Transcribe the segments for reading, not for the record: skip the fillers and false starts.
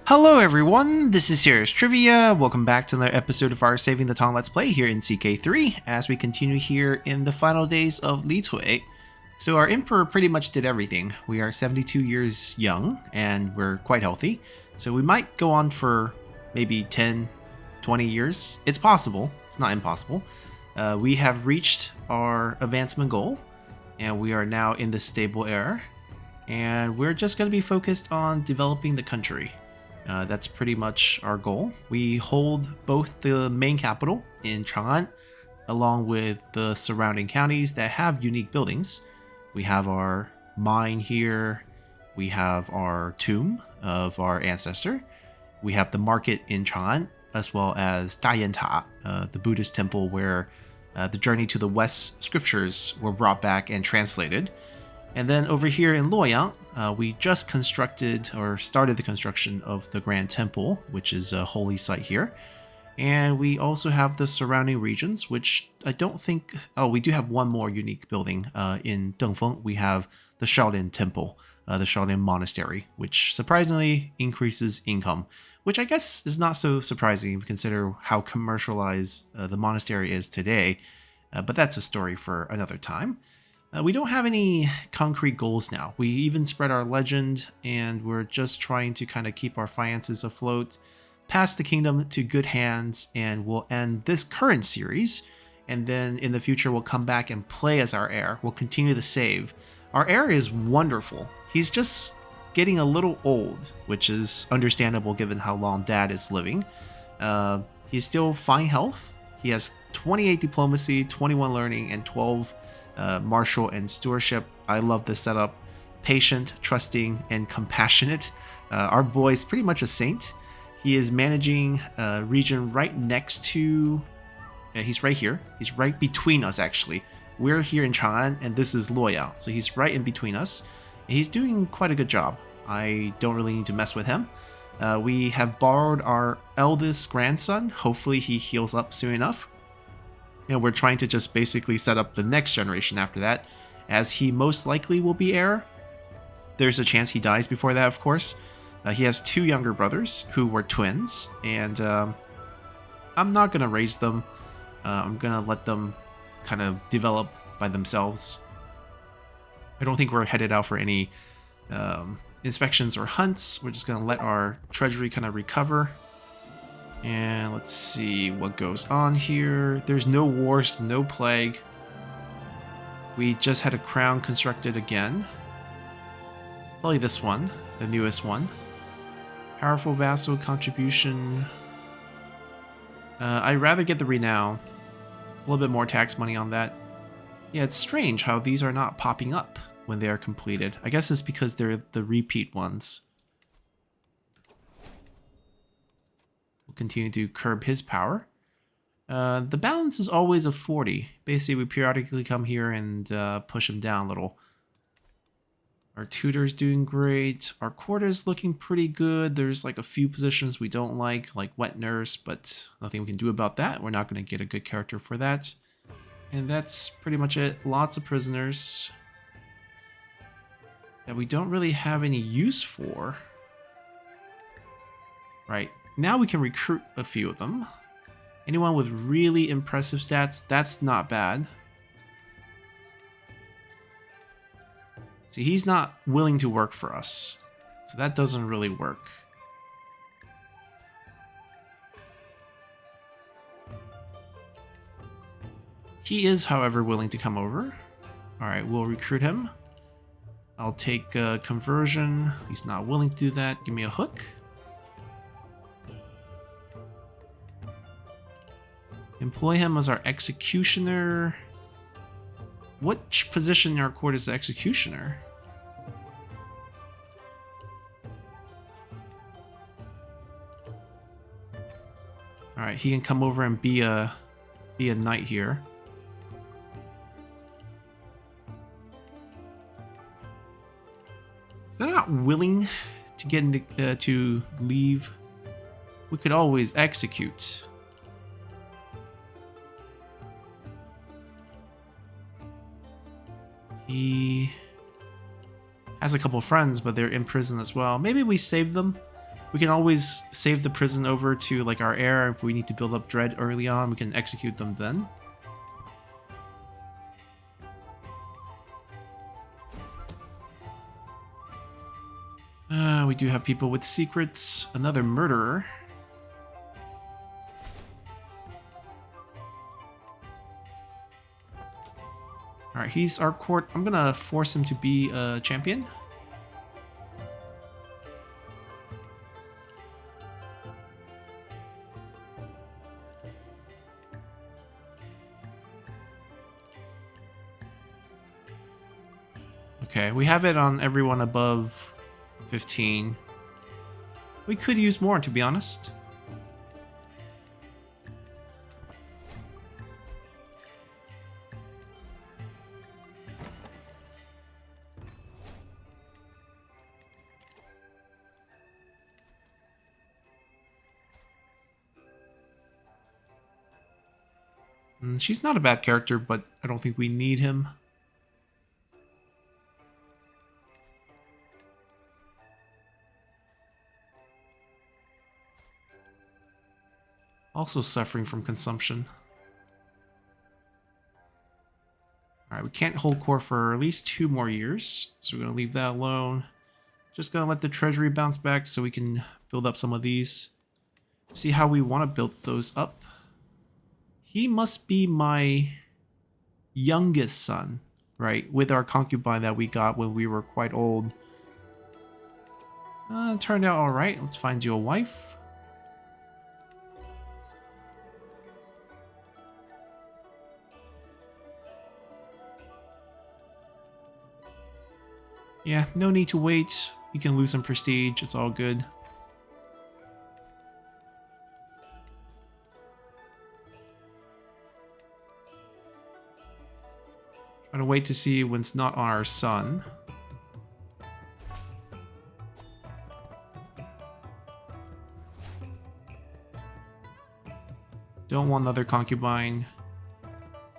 Hello everyone, this is Heir's Trivia. Welcome back to another episode of our Saving the Tang Let's Play here in CK3 as we continue here in the final days of Li Tui. So our Emperor pretty much did everything. We are 72 years young and we're quite healthy. So we might go on for maybe 10, 20 years. It's possible, it's not impossible. We have reached our advancement goal and we are now in the stable era. And we're just going to be focused on developing the country. That's pretty much our goal. We hold both the main capital in Chang'an along with the surrounding counties that have unique buildings. We have our mine here, we have our tomb of our ancestor, we have the market in Chang'an, as well as Dayanta, the Buddhist temple where the Journey to the West scriptures were brought back and translated. And then over here in Luoyang, we just constructed or started the construction of the Grand Temple, which is a holy site here. And we also have the surrounding regions, which I don't think... Oh, we do have one more unique building in Dengfeng. We have the Shaolin Temple, the Shaolin Monastery, which surprisingly increases income, which I guess is not so surprising if you consider how commercialized the monastery is today. But that's a story for another time. We don't have any concrete goals now. We even spread our legend and we're just trying to kind of keep our finances afloat, pass the kingdom to good hands, and we'll end this current series. And then in the future, we'll come back and play as our heir. We'll continue to save. Our heir is wonderful. He's just getting a little old, which is understandable given how long dad is living. He's still fine health. He has 28 diplomacy, 21 learning, and 12 martial and stewardship. I love this setup. Patient, trusting, and compassionate. Our boy is pretty much a saint. He is managing a region right next to... he's right here. He's right between us, actually. We're here in Chang'an, and this is Luoyang. So he's right in between us. And he's doing quite a good job. I don't really need to mess with him. We have borrowed our eldest grandson. Hopefully he heals up soon enough. And we're trying to just basically set up the next generation after that, as he most likely will be heir. There's a chance he dies before that, of course. He has two younger brothers who were twins, and I'm not going to raise them. I'm going to let them kind of develop by themselves. I don't think we're headed out for any inspections or hunts. We're just going to let our treasury kind of recover. And let's see what goes on here. There's no wars, no plague. We just had a crown constructed again. Probably this one, the newest one. Powerful vassal contribution. I'd rather get the renown. A little bit more tax money on that. Yeah, it's strange how these are not popping up when they are completed. I guess it's because they're the repeat ones. Continue to curb his power. The balance is always a 40. Basically, we periodically come here and push him down a little. Our tutor's doing great. Our quarter's looking pretty good. There's like a few positions we don't like wet nurse, but nothing we can do about that. We're not going to get a good character for that. And that's pretty much it. Lots of prisoners that we don't really have any use for. Right. Now we can recruit a few of them. Anyone with really impressive stats, that's not bad. See, he's not willing to work for us, so that doesn't really work. He is, however, willing to come over. Alright, we'll recruit him. I'll take conversion. He's not willing to do that. Give me a hook. Employ him as our executioner. Which position in our court is the executioner? Alright, he can come over and be a knight here. If they're not willing to get in the, to leave, we could always execute. He has a couple friends, but they're in prison as well. Maybe we save them We can always save the prison over to like our heir. If we need to build up dread early on, we can execute them then. We do have people with secrets. Another murderer. Alright, he's our court. I'm gonna force him to be a champion. Okay, we have it on everyone above 15. We could use more, to be honest. She's not a bad character, but I don't think we need him. Also suffering from consumption. Alright, we can't hold core for at least 2 more years, so we're going to leave that alone. Just going to let the treasury bounce back so we can build up some of these. See how we want to build those up. He must be my youngest son, right? With our concubine that we got when we were quite old. Turned out alright. Let's find you a wife. Yeah, no need to wait. You can lose some prestige. It's all good. Trying to wait to see when it's not our son. Don't want another concubine.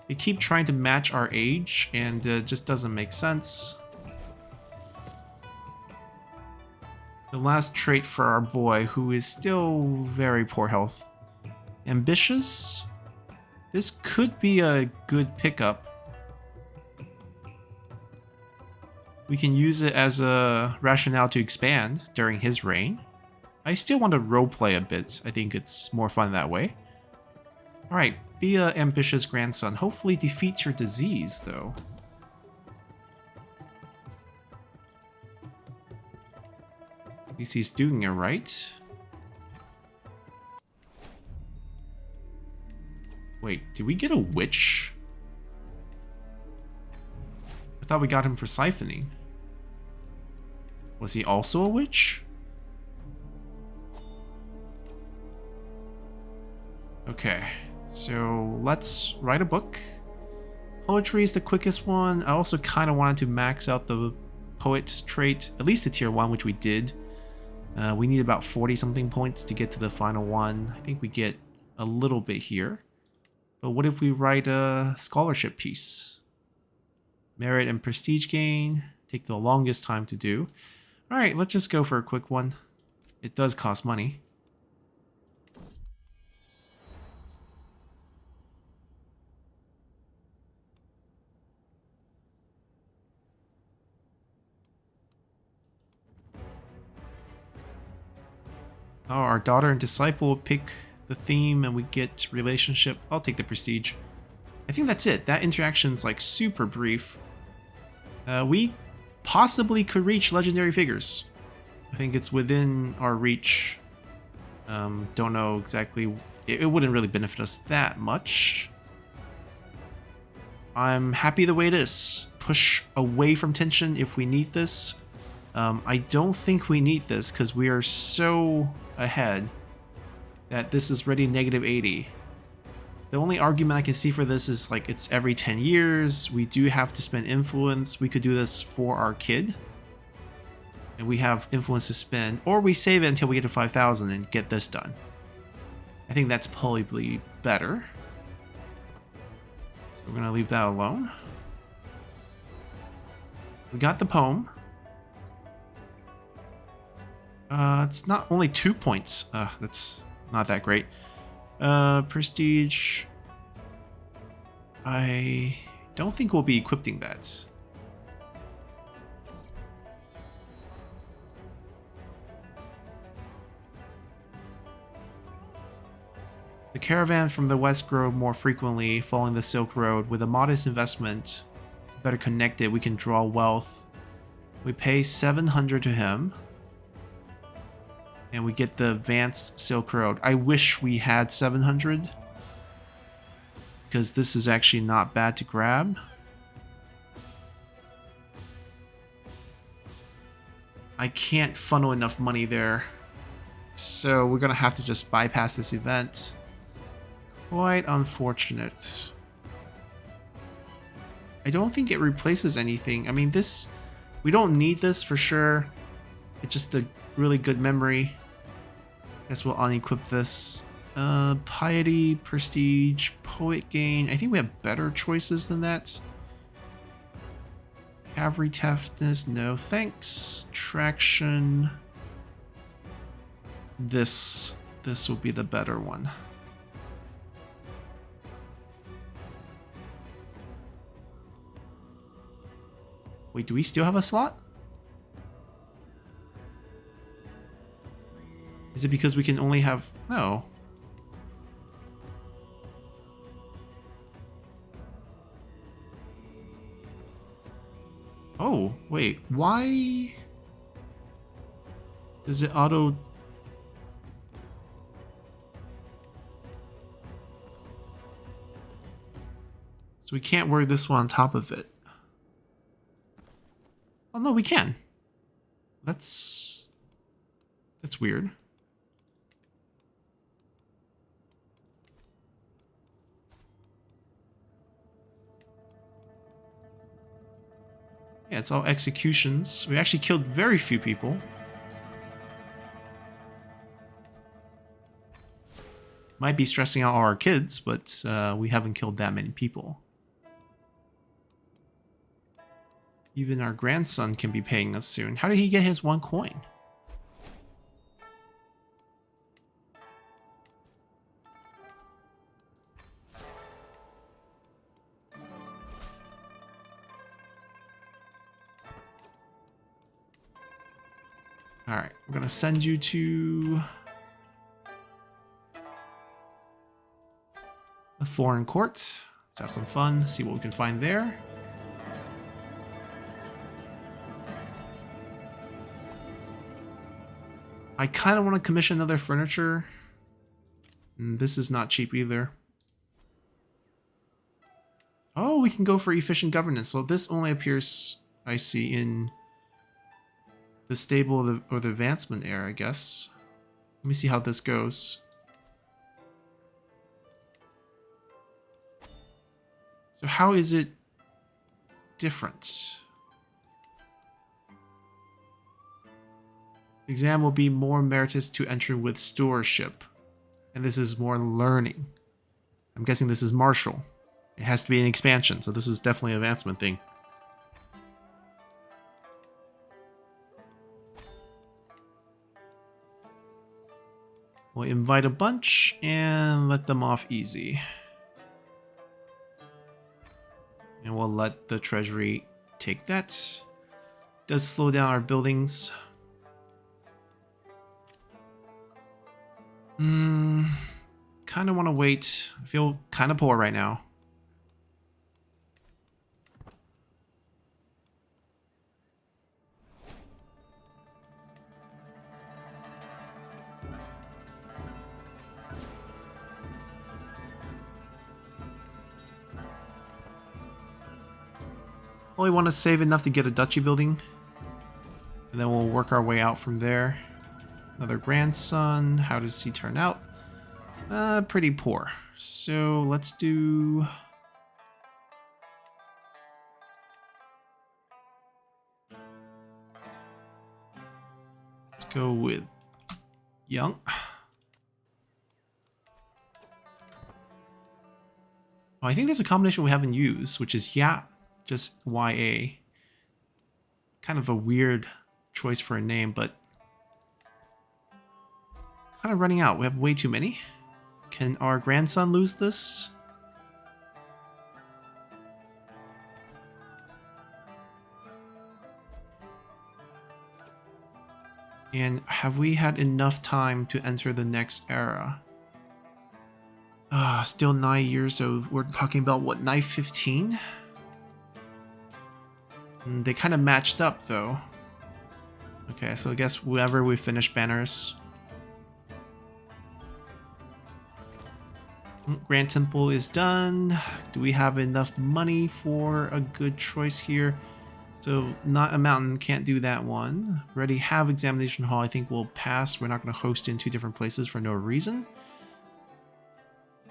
They keep trying to match our age, and it just doesn't make sense. The last trait for our boy, who is still very poor health. Ambitious? This could be a good pickup. We can use it as a rationale to expand during his reign. I still want to roleplay a bit. I think it's more fun that way. Alright, be an ambitious grandson. Hopefully defeats your disease, though. At least he's doing it right. Wait, did we get a witch? I thought we got him for siphoning. Was he also a witch? Okay, so let's write a book. Poetry is the quickest one. I also kind of wanted to max out the poet trait, at least to tier 1, which we did. We need about 40 something points to get to the final one. I think we get a little bit here. But what if we write a scholarship piece? Merit and prestige gain. Take the longest time to do. Alright, let's just go for a quick one. It does cost money. Oh, our daughter and disciple will pick the theme and we get relationship. I'll take the prestige. I think that's it. That interaction's like super brief. We possibly could reach legendary figures. I think it's within our reach. Don't know exactly. It wouldn't really benefit us that much. I'm happy the way it is. Push away from tension if we need this. I don't think we need this because we are so ahead that this is ready -80. The only argument I can see for this is like it's every 10 years. We do have to spend influence. We could do this for our kid. And we have influence to spend. Or we save it until we get to 5,000 and get this done. I think that's probably better. So we're going to leave that alone. We got the poem. It's not only 2 points. That's not that great. Prestige. I don't think we'll be equipping that. The caravan from the west grow more frequently, following the Silk Road. With a modest investment, better connected, we can draw wealth. We pay 700 to him. And we get the advanced Silk Road. I wish we had 700. Because this is actually not bad to grab. I can't funnel enough money there. So we're going to have to just bypass this event. Quite unfortunate. I don't think it replaces anything. I mean, this... we don't need this for sure. It's just a really good memory. Guess we'll unequip this. Piety, Prestige, Poet Gain. I think we have better choices than that. Cavalry Toughness, no thanks. Traction. This will be the better one. Wait, do we still have a slot? Is it because we can only have... no. Oh, wait. Why does it auto... so we can't wear this one on top of it. Oh, no, we can. That's weird. Yeah, it's all executions. We actually killed very few people. Might be stressing out our kids, but we haven't killed that many people. Even our grandson can be paying us soon. How did he get his 1 coin? Alright, we're gonna send you to a foreign court. Let's have some fun, see what we can find there. I kind of want to commission another furniture. This is not cheap either. Oh, we can go for efficient governance. So this only appears, I see, in the stable or the advancement era, I guess. Let me see how this goes. So how is it different? Exam will be more meritorious to enter with stewardship. And this is more learning. I'm guessing this is martial. It has to be an expansion, so this is definitely an advancement thing. We'll invite a bunch and let them off easy. And we'll let the treasury take that. Does slow down our buildings. Kind of want to wait. I feel kind of poor right now. Only want to save enough to get a duchy building. And then we'll work our way out from there. Another grandson. How does he turn out? Pretty poor. So let's do... let's go with young. Oh, I think there's a combination we haven't used, which is just YA. Kind of a weird choice for a name, but kind of running out. We have way too many. Can our grandson lose this? And have we had enough time to enter the next era? Still 9 years, so we're talking about what, 915? They kind of matched up though. Okay, so I guess whenever we finish banners. Grand Temple is done. Do we have enough money for a good choice here? So not a mountain, can't do that one. Already have examination hall, I think we'll pass. We're not going to host in 2 different places for no reason.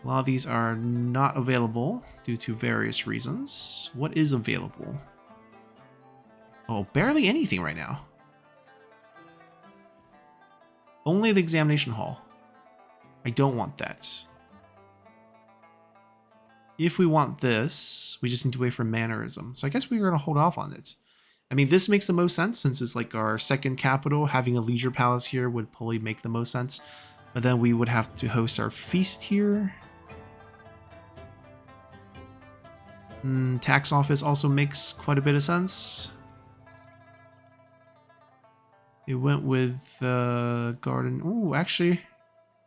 A lot of these are not available due to various reasons. What is available? Oh, barely anything right now. Only the examination hall. I don't want that. If we want this, we just need to wait for mannerism. So I guess we're going to hold off on it. I mean, this makes the most sense since it's like our second capital. Having a leisure palace here would probably make the most sense. But then we would have to host our feast here. Tax office also makes quite a bit of sense. It went with garden. Oh, actually,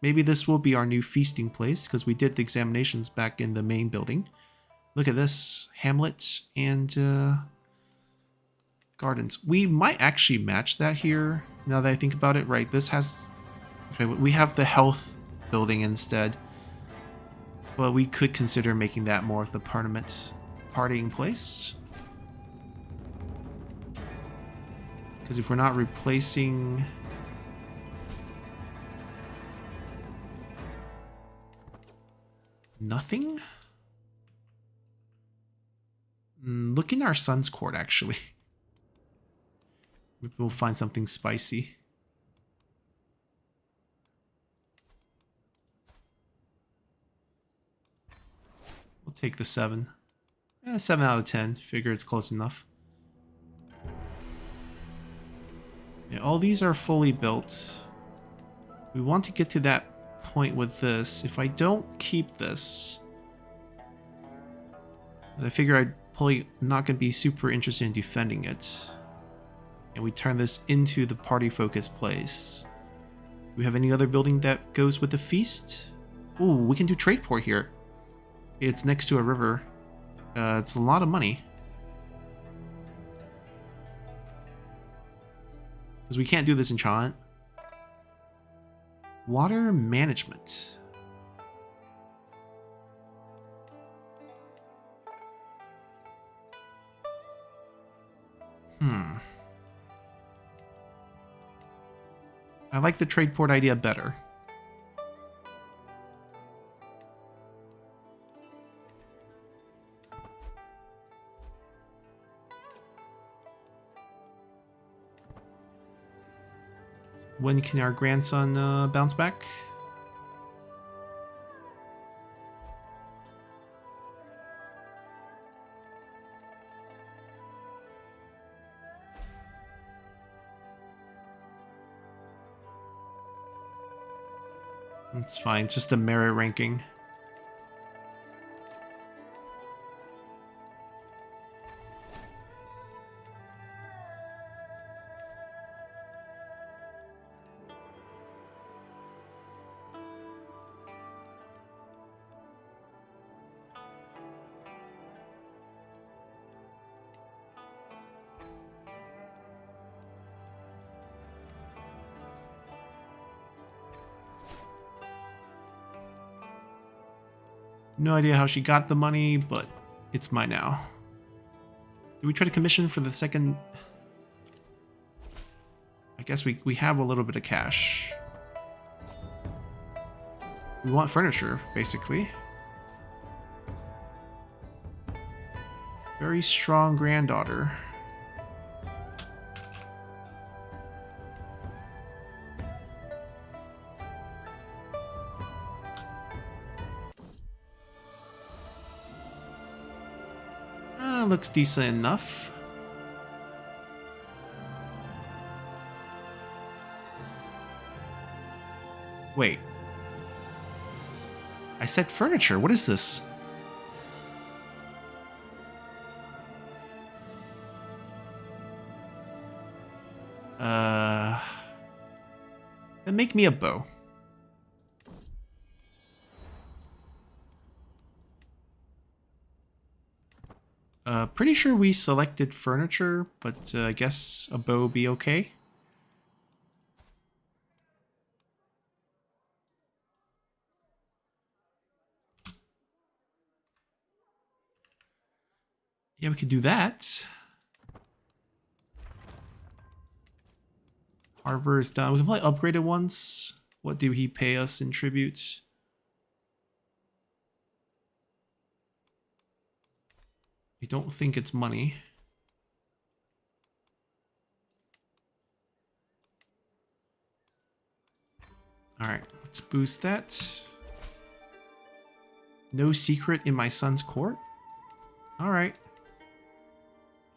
maybe this will be our new feasting place because we did the examinations back in the main building. Look at this. Hamlet and gardens. We might actually match that here now that I think about it. Right, this has... Okay, we have the health building instead. But we could consider making that more of the permanent partying place. Because if we're not replacing... Nothing? Look in our son's court, actually. Maybe we'll find something spicy. We'll take the 7. 7 out of 10. Figure it's close enough. Yeah, all these are fully built. We want to get to that point with this. If I don't keep this, I figure I'm probably not going to be super interested in defending it. And we turn this into the party-focused place. Do we have any other building that goes with the feast? Ooh, we can do trade port here. It's next to a river. It's a lot of money. Because we can't do this in Chant. Water management. I like the trade port idea better. When can our grandson bounce back? It's fine, it's just a merit ranking. No idea how she got the money, but it's mine now. Did we try to commission for the second? I guess we have a little bit of cash. We want furniture, basically. Very strong granddaughter. Looks decent enough. Wait. I said furniture. What is this? Then make me a bow. Pretty sure we selected furniture, but I guess a bow would be okay. Yeah, we could do that. Harbor is done. We can probably upgrade it once. What do he pay us in tribute? I don't think it's money. Alright, let's boost that. No secret in my son's court? Alright.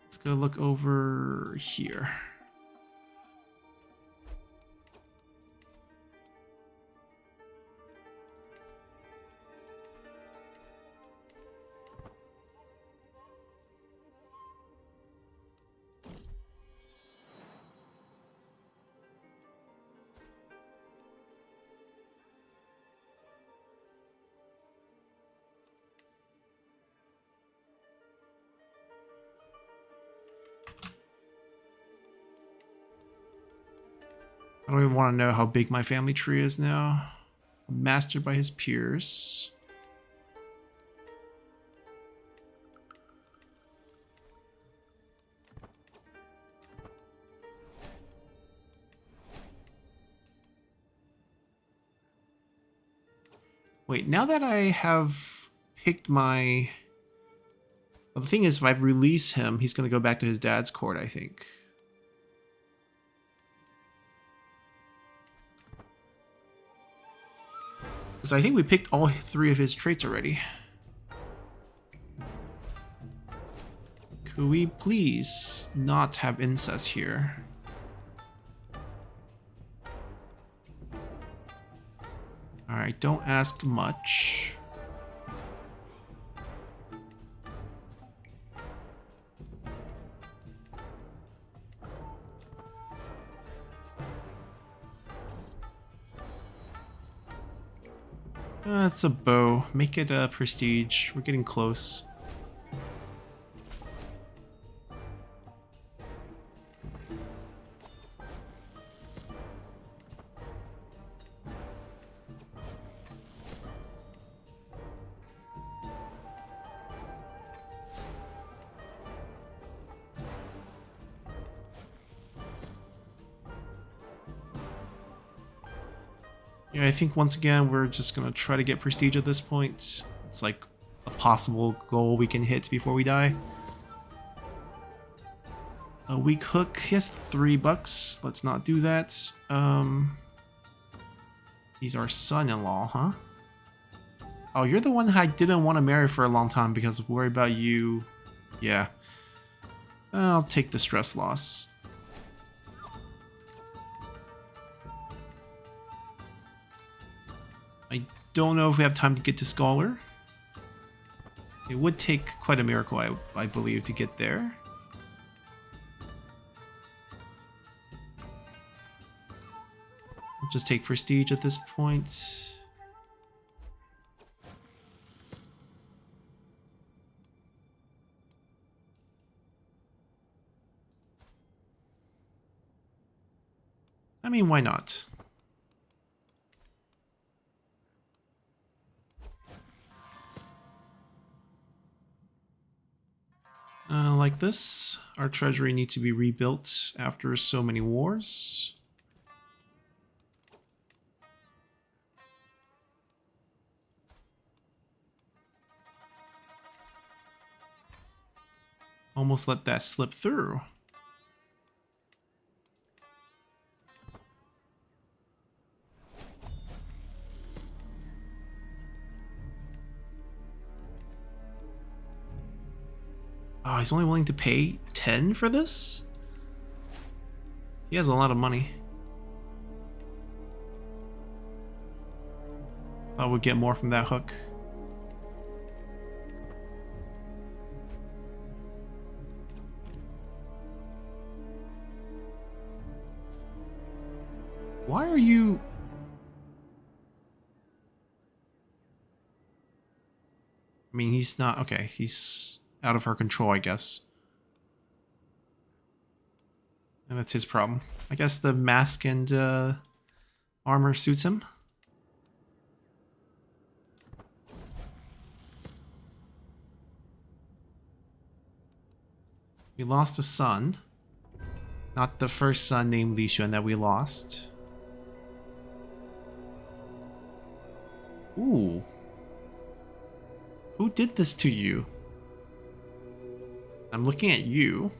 Let's go look over here. I don't even want to know how big my family tree is now. Mastered by his peers. Wait, now that I have picked my... Well, the thing is, if I release him, he's going to go back to his dad's court, I think. So I think we picked all 3 of his traits already. Could we please not have incest here? Alright, don't ask much. That's a bow. Make it a prestige. We're getting close. Yeah, I think once again we're just gonna try to get prestige at this point. It's like a possible goal we can hit before we die. A weak hook. He has $3. Let's not do that. He's our son-in-law, huh? Oh, you're the one I didn't want to marry for a long time because worry about you. Yeah. I'll take the stress loss. I don't know if we have time to get to Scholar. It would take quite a miracle, I believe, to get there. I'll just take Prestige at this point. I mean, why not? Like this, our treasury needs to be rebuilt after so many wars. Almost let that slip through. Oh, he's only willing to pay 10 for this? He has a lot of money. Thought we'd get more from that hook. Why are you... I mean, he's not... Okay, he's out of her control, I guess. And that's his problem. I guess the mask and armor suits him. We lost a son. Not the first son named Li Xuan that we lost. Ooh. Who did this to you? I'm looking at you.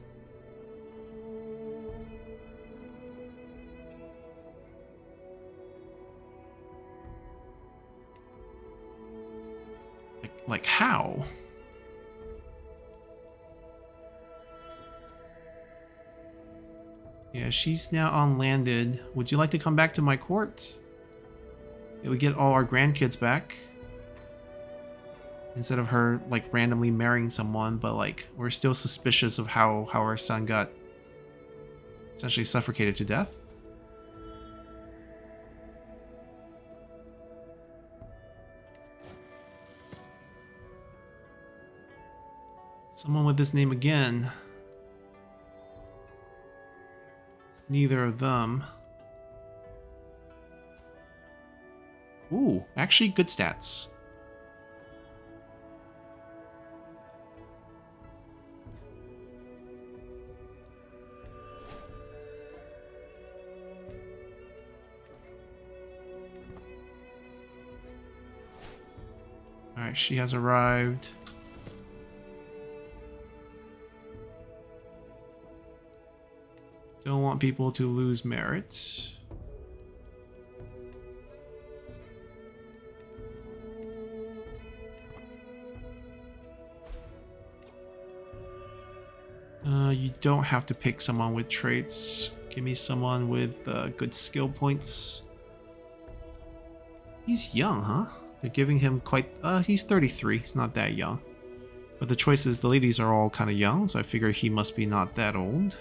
Like how? Yeah, she's now unlanded. Would you like to come back to my court? It would get all our grandkids back. Instead of her, like, randomly marrying someone, but, like, we're still suspicious of how our son got essentially suffocated to death. Someone with this name again. It's neither of them. Ooh, actually good stats. Alright, she has arrived. Don't want people to lose merit. You don't have to pick someone with traits. Give me someone with good skill points. He's young, huh? They're giving him quite... he's 33. He's not that young. But the choices, the ladies are all kind of young, so I figure he must be not that old.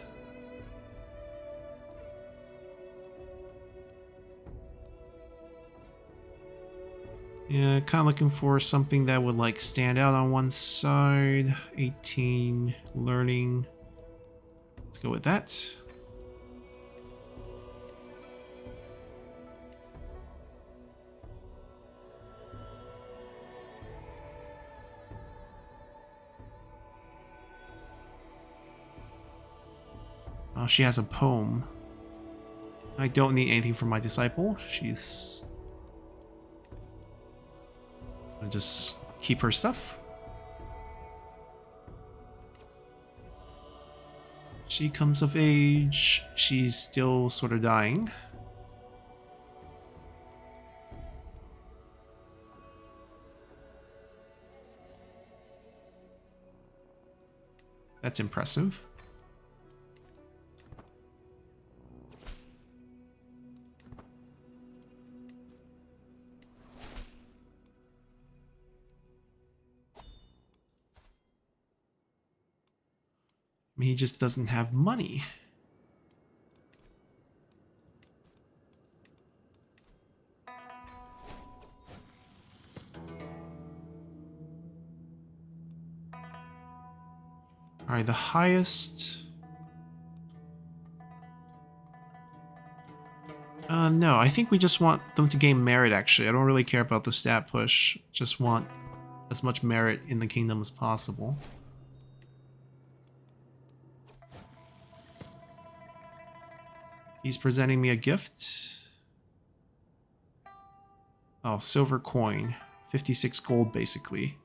Yeah, kind of looking for something that would like stand out on one side. 18, learning. Let's go with that. Oh, she has a poem. I don't need anything from my disciple. She's... I'll just keep her stuff. She comes of age. She's still sort of dying. That's impressive. He just doesn't have money. All right, the highest. No, I think we just want them to gain merit, actually. I don't really care about the stat push. Just want as much merit in the kingdom as possible. He's presenting me a gift. Oh, silver coin. 56 gold, basically.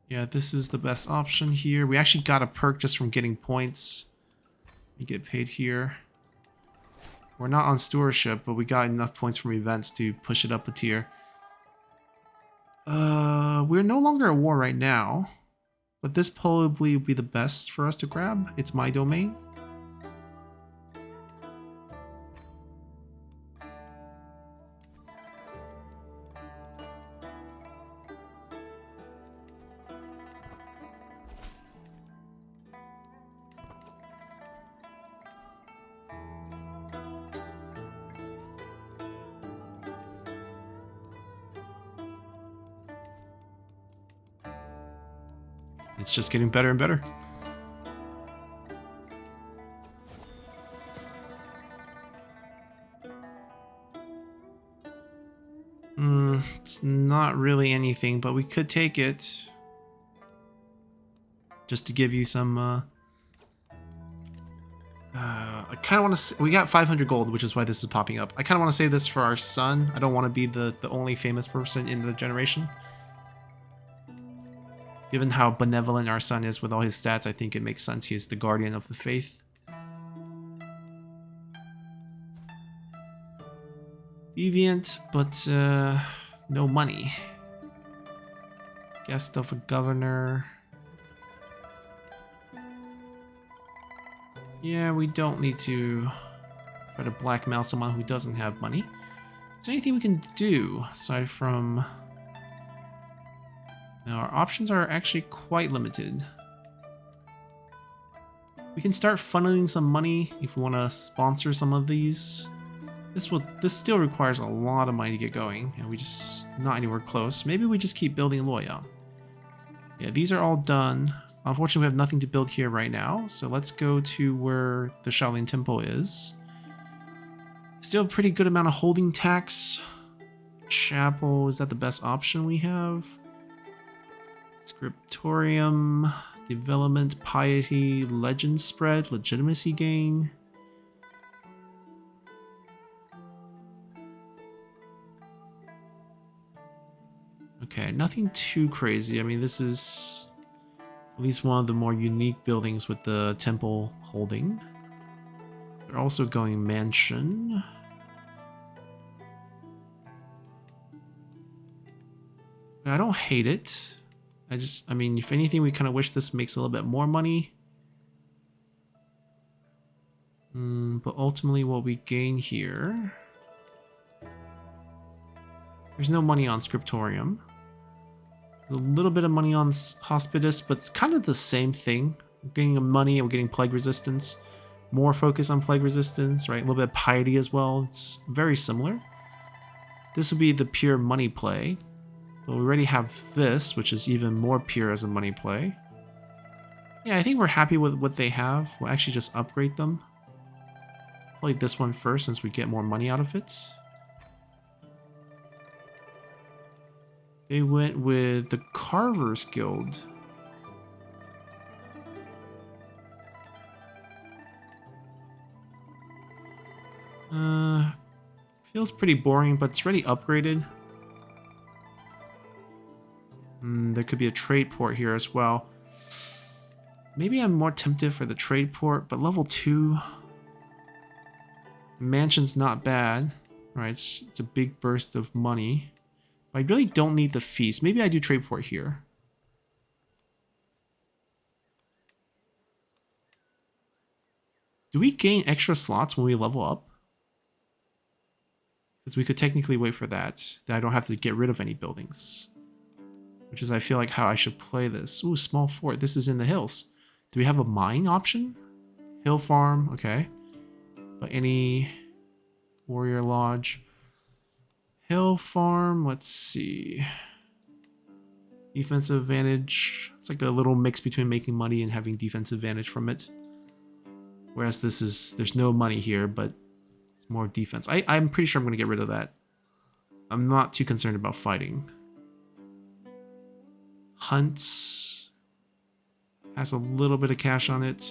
Yeah, this is the best option here. We actually got a perk just from getting points. We get paid here. We're not on stewardship, but we got enough points from events to push it up a tier. We're no longer at war right now, but this probably would be the best for us to grab. It's my domain. It's just getting better and better. It's not really anything, but we could take it. Just to give you some, I kind of want to, we got 500 gold, which is why this is popping up. I kind of want to save this for our son. I don't want to be the only famous person in the generation. Given how benevolent our son is with all his stats, I think it makes sense he is the guardian of the faith. Deviant, but no money. Guest of a governor. Yeah, we don't need to try to blackmail someone who doesn't have money. Is there anything we can do aside from... No, our options are actually quite limited. We can start funneling some money if we want to sponsor some of these. This still requires a lot of money to get going, and we just not anywhere close. Maybe we just keep building Luoyang. Yeah, these are all done. Unfortunately, we have nothing to build here right now, so let's go to where the Shaolin Temple is. Still a pretty good amount of holding tax. Chapel, is that the best option we have? Scriptorium, development, piety, legend spread, legitimacy gain. Okay, nothing too crazy. I mean, this is at least one of the more unique buildings with the temple holding. They're also going mansion. I don't hate it. I mean, if anything, we kind of wish this makes a little bit more money. But ultimately what we gain here... There's no money on Scriptorium. There's a little bit of money on Hospitus, but it's kind of the same thing. We're getting money and we're getting plague resistance. More focus on plague resistance, right? A little bit of piety as well. It's very similar. This would be the pure money play. But we already have this, which is even more pure as a money play. Yeah, I think we're happy with what they have. We'll actually just upgrade them. Play this one first since we get more money out of it. They went with the Carvers Guild. Feels pretty boring, but it's already upgraded. There could be a trade port here as well. Maybe I'm more tempted for the trade port, but level 2... Mansion's not bad. Right, it's a big burst of money. But I really don't need the feast. Maybe I do trade port here. Do we gain extra slots when we level up? Because we could technically wait for that. That I don't have to get rid of any buildings. Which is, I feel like, how I should play this. Ooh, small fort. This is in the hills. Do we have a mine option? Hill farm, okay. But any warrior lodge. Hill farm, let's see. Defensive advantage. It's like a little mix between making money and having defensive advantage from it. Whereas this is, there's no money here, but it's more defense. I'm pretty sure I'm going to get rid of that. I'm not too concerned about fighting. Hunts has a little bit of cash on it.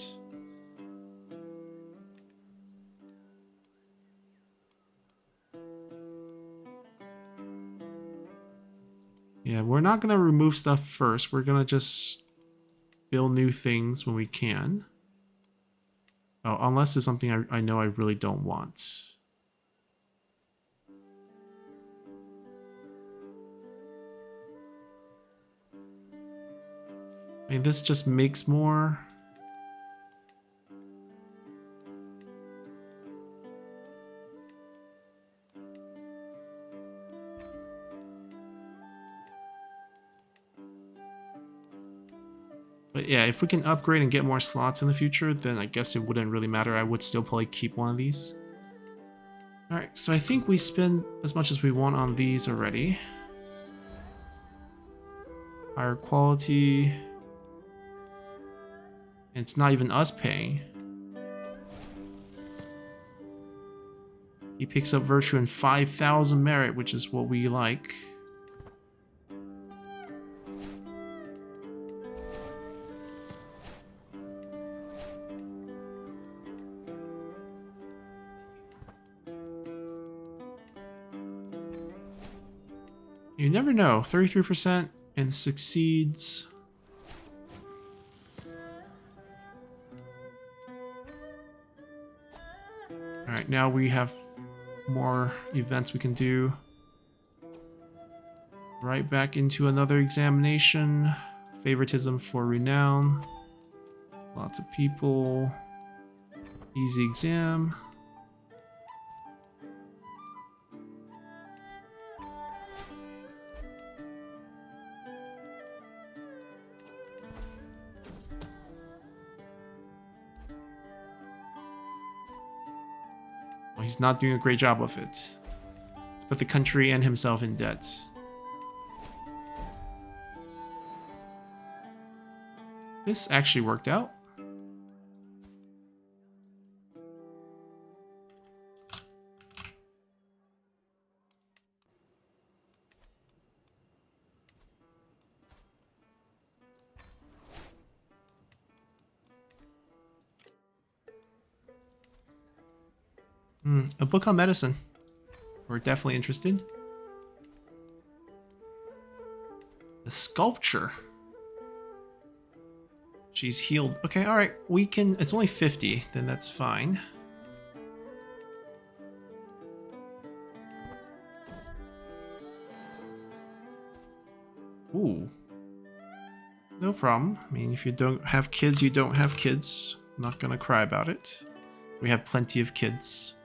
Yeah, we're not going to remove stuff first. We're going to just build new things when we can. Oh, unless there's something I know I really don't want. I mean, this just makes more. But yeah, if we can upgrade and get more slots in the future, then I guess it wouldn't really matter. I would still probably keep one of these. Alright, so I think we spend as much as we want on these already. Higher quality. And it's not even us paying. He picks up virtue and 5,000 merit, which is what we like. You never know. 33% and succeeds. Alright, now we have more events we can do. Right back into another examination. Favoritism for renown. Lots of people. Easy exam. He's not doing a great job of it. He's put the country and himself in debt. This actually worked out. A book on medicine. We're definitely interested. The sculpture. She's healed. Okay, alright. We can... It's only 50. Then that's fine. Ooh. No problem. I mean, if you don't have kids, you don't have kids. I'm not gonna cry about it. We have plenty of kids.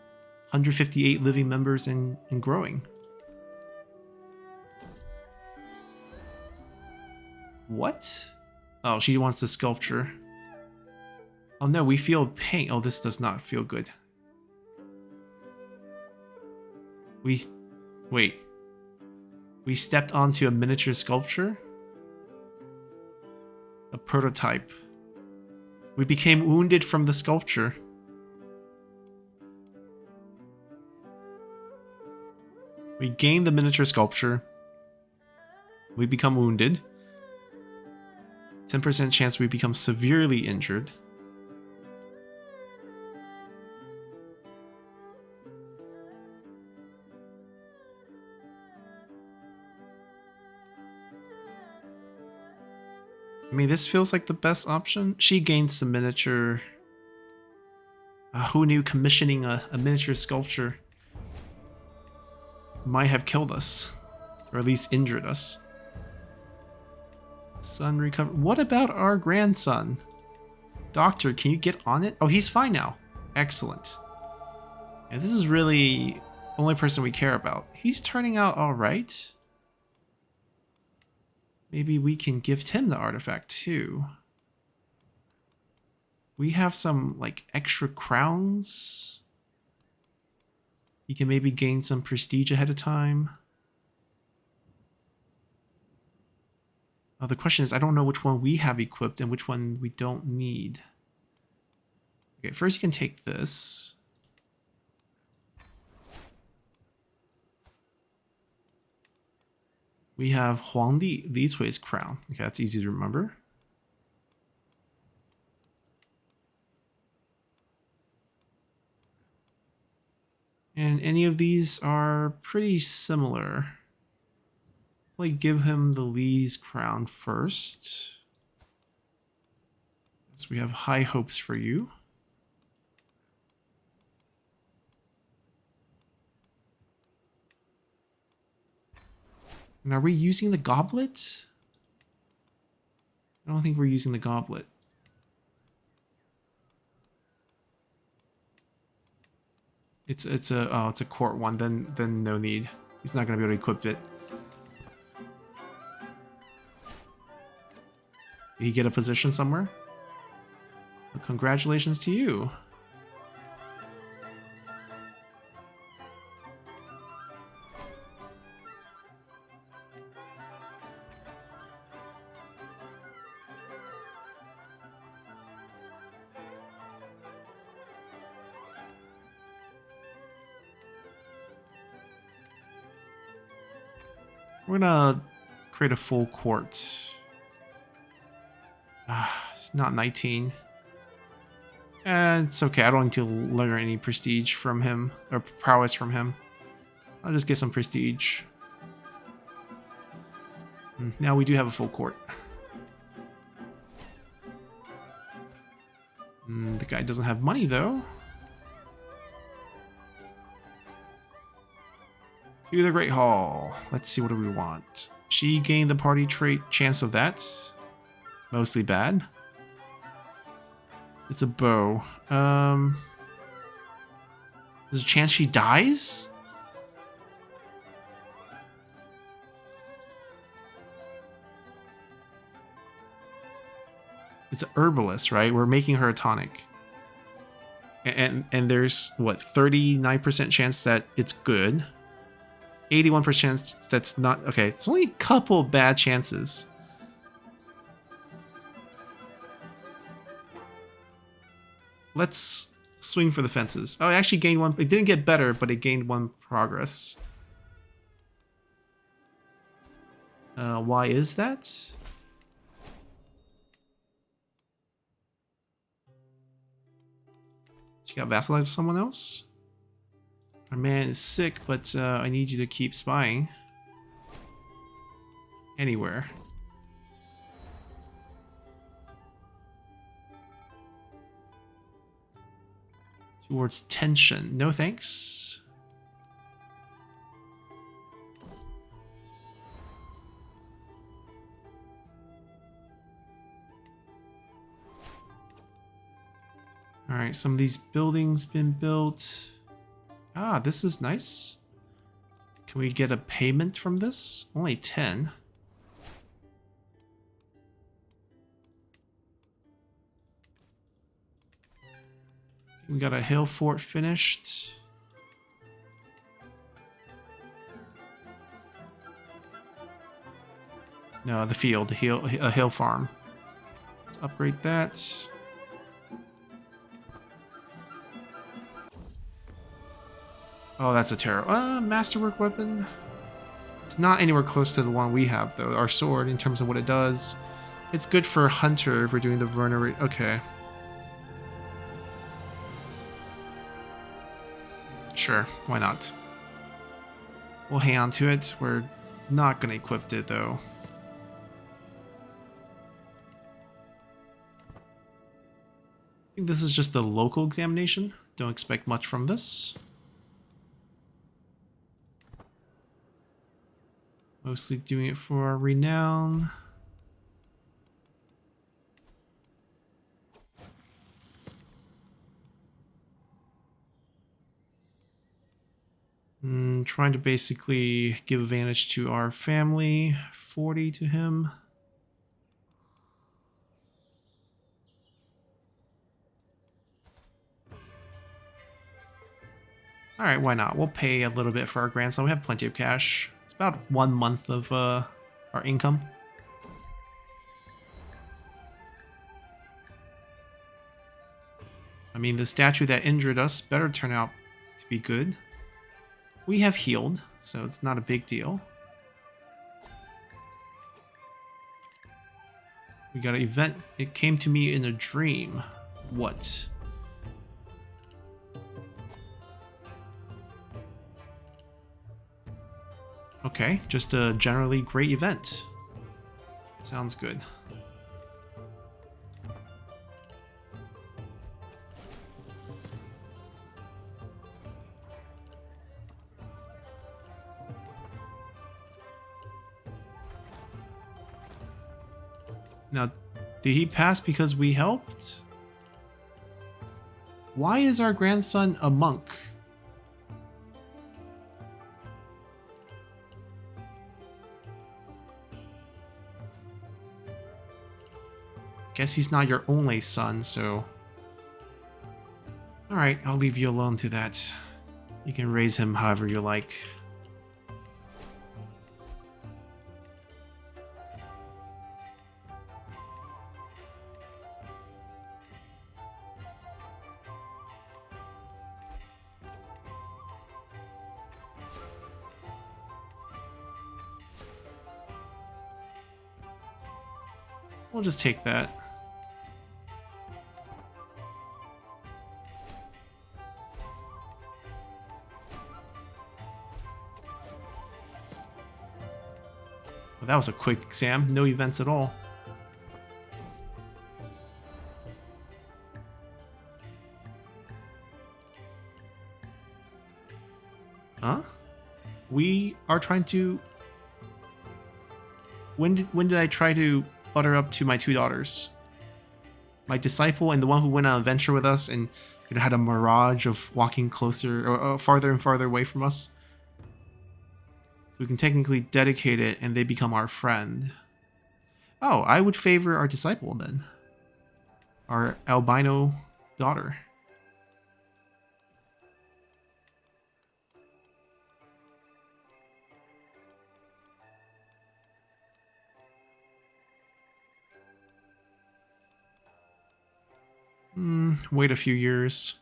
158 living members and growing. What? Oh, she wants the sculpture. Oh no, we feel pain. Oh, this does not feel good. Wait. We stepped onto a miniature sculpture? A prototype. We became wounded from the sculpture. We gain the miniature sculpture. We become wounded. 10% chance we become severely injured. I mean, this feels like the best option. She gains some miniature... who knew commissioning a miniature sculpture might have killed us, or at least injured us. Son recover. What about our grandson? Doctor, can you get on it? Oh, he's fine now. Excellent. Yeah, this is really the only person we care about. He's turning out all right. Maybe we can gift him the artifact too. We have some like extra crowns. He can maybe gain some prestige ahead of time. Oh, the question is, I don't know which one we have equipped and which one we don't need. Okay, first you can take this. We have Huangdi Li Cui's crown. Okay, that's easy to remember. And any of these are pretty similar. Probably give him the Li's crown first. So we have high hopes for you. And are we using the goblet? I don't think we're using the goblet. It's a court one, then no need. He's not gonna be able to equip it. Did he get a position somewhere? Well, congratulations to you. We're gonna create a full court. It's not 19. It's okay. I don't need to learn any prestige from him or prowess from him. I'll just get some prestige. Now we do have a full court. The guy doesn't have money though. To the Great Hall. Let's see, what do we want? She gained the party trait. Chance of that. Mostly bad. It's a bow. There's a chance she dies? It's an herbalist, right? We're making her a tonic. And there's, what, 39% chance that it's good. 81% that's not... Okay, it's only a couple bad chances. Let's swing for the fences. Oh, it actually gained one. It didn't get better, but it gained 1 progress. Why is that? She got vassalized with someone else? Our man is sick, but I need you to keep spying. Anywhere. Towards tension. No thanks. Alright, some of these buildings been built. Ah, this is nice. Can we get a payment from this? Only 10. We got a hill fort finished. No, the field, a hill farm. Let's upgrade that. Oh, that's a terrible. Masterwork weapon. It's not anywhere close to the one we have, though. Our sword, in terms of what it does. It's good for hunter if we're doing the Verner. Okay. Sure, why not? We'll hang on to it. We're not going to equip it, though. I think this is just the local examination. Don't expect much from this. Mostly doing it for our renown. Trying to basically give advantage to our family. 40 to him. Alright, why not? We'll pay a little bit for our grandson. We have plenty of cash. It's about 1 month of our income. I mean, the statue that injured us better turn out to be good. We have healed, so it's not a big deal. We got an event. It came to me in a dream. What? Okay, just a generally great event. Sounds good. Now, did he pass because we helped? Why is our grandson a monk? Guess he's not your only son, so... Alright, I'll leave you alone to that. You can raise him however you like. We'll just take that. Well, that was a quick exam. No events at all. Huh? We are trying to... When did I try to butter up to my 2 daughters? My disciple and the one who went on an adventure with us and had a mirage of walking closer or farther and farther away from us. So we can technically dedicate it and they become our friend. Oh, I would favor our disciple then. Our albino daughter. Wait a few years.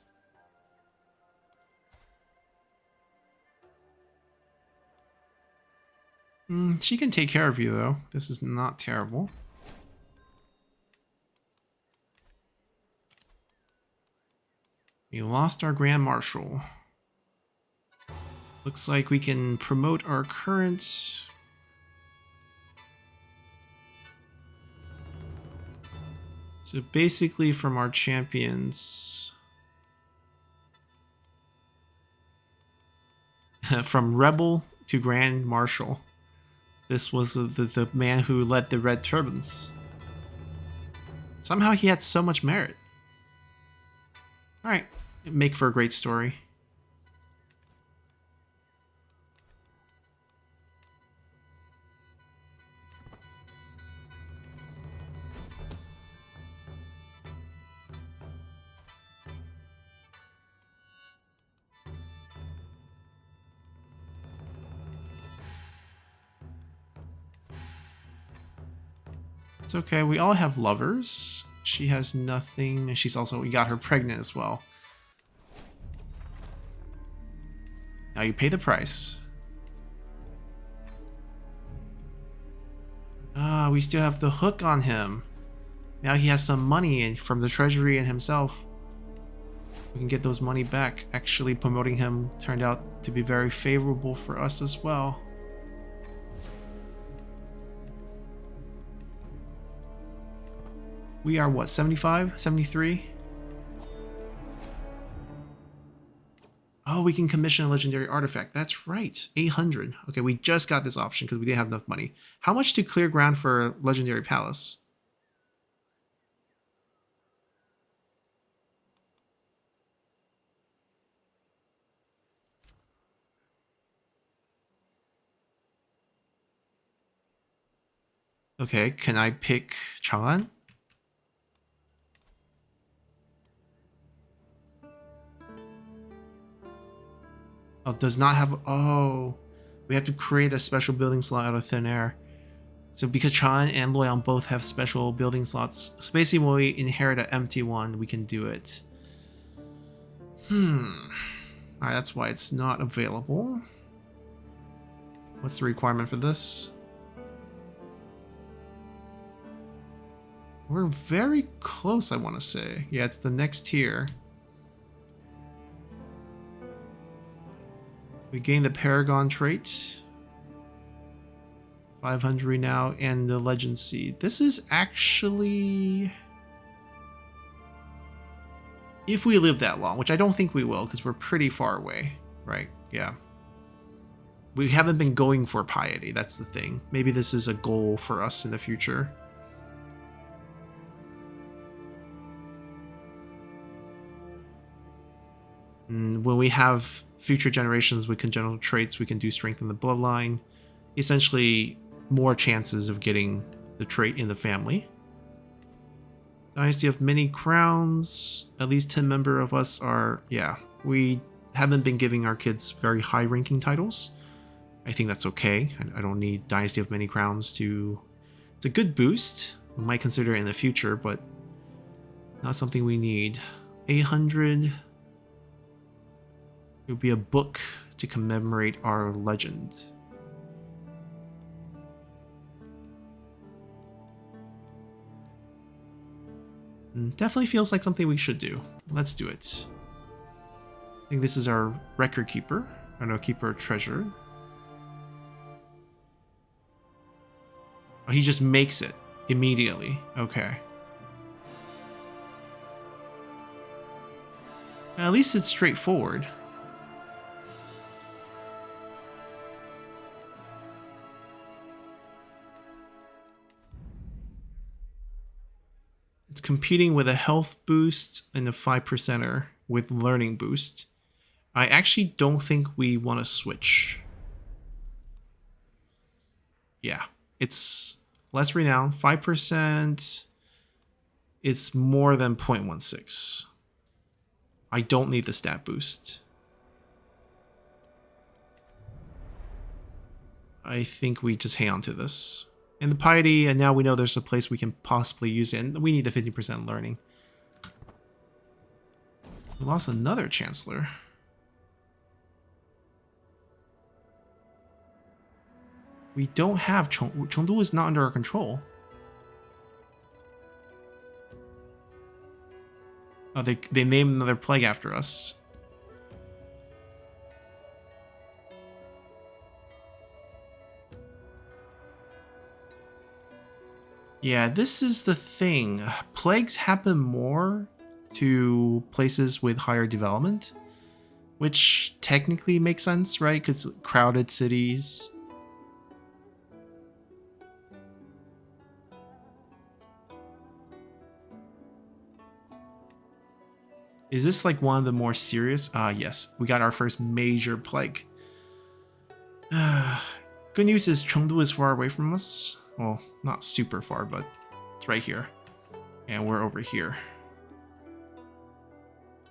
She can take care of you, though. This is not terrible. We lost our Grand Marshal. Looks like we can promote our current... So basically from our champions... from Rebel to Grand Marshal. This was the man who led the Red Turbans. Somehow he had so much merit. Alright, make for a great story. It's okay, we all have lovers. She has nothing, and she's also, we got her pregnant as well. Now you pay the price. Ah, we still have the hook on him. Now he has some money from the treasury and himself. We can get those money back. Actually, promoting him turned out to be very favorable for us as well. We are what, 75? 73? Oh, we can commission a legendary artifact. That's right. 800. Okay, we just got this option because we didn't have enough money. How much to clear ground for a legendary palace? Okay, can I pick Chang'an? Oh, does not have... Oh, we have to create a special building slot out of thin air. So because Chang'an and Luoyang both have special building slots, so basically when we inherit an empty one, we can do it. Alright, that's why it's not available. What's the requirement for this? We're very close, I want to say. Yeah, it's the next tier. We gain the Paragon trait. 500 now, and the Legend Seed. This is actually... If we live that long, which I don't think we will, because we're pretty far away, right? Yeah. We haven't been going for piety, that's the thing. Maybe this is a goal for us in the future. And when we have future generations with congenital traits, we can do strengthen the bloodline. Essentially, more chances of getting the trait in the family. Dynasty of many crowns. At least 10 member of us are... Yeah, we haven't been giving our kids very high-ranking titles. I think that's okay. I don't need Dynasty of many crowns to... It's a good boost. We might consider it in the future, but not something we need. 800... It would be a book to commemorate our legend. Definitely feels like something we should do. Let's do it. I think this is our record keeper. Or no, keeper of treasure. Oh, he just makes it immediately. Okay. At least it's straightforward. It's competing with a health boost and a 5%er with learning boost. I actually don't think we want to switch. Yeah, it's less renown, 5%. It's more than 0.16. I don't need the stat boost. I think we just hang on to this. And the piety, and now we know there's a place we can possibly use it, and we need the 50% learning. We lost another chancellor. We don't have Chengdu is not under our control. Oh, they named another plague after us. Yeah, this is the thing. Plagues happen more to places with higher development, which technically makes sense, right? Because crowded cities. Is this like one of the more serious? Yes, we got our first major plague. Good news is Chengdu is far away from us. Well, not super far, but it's right here. And we're over here.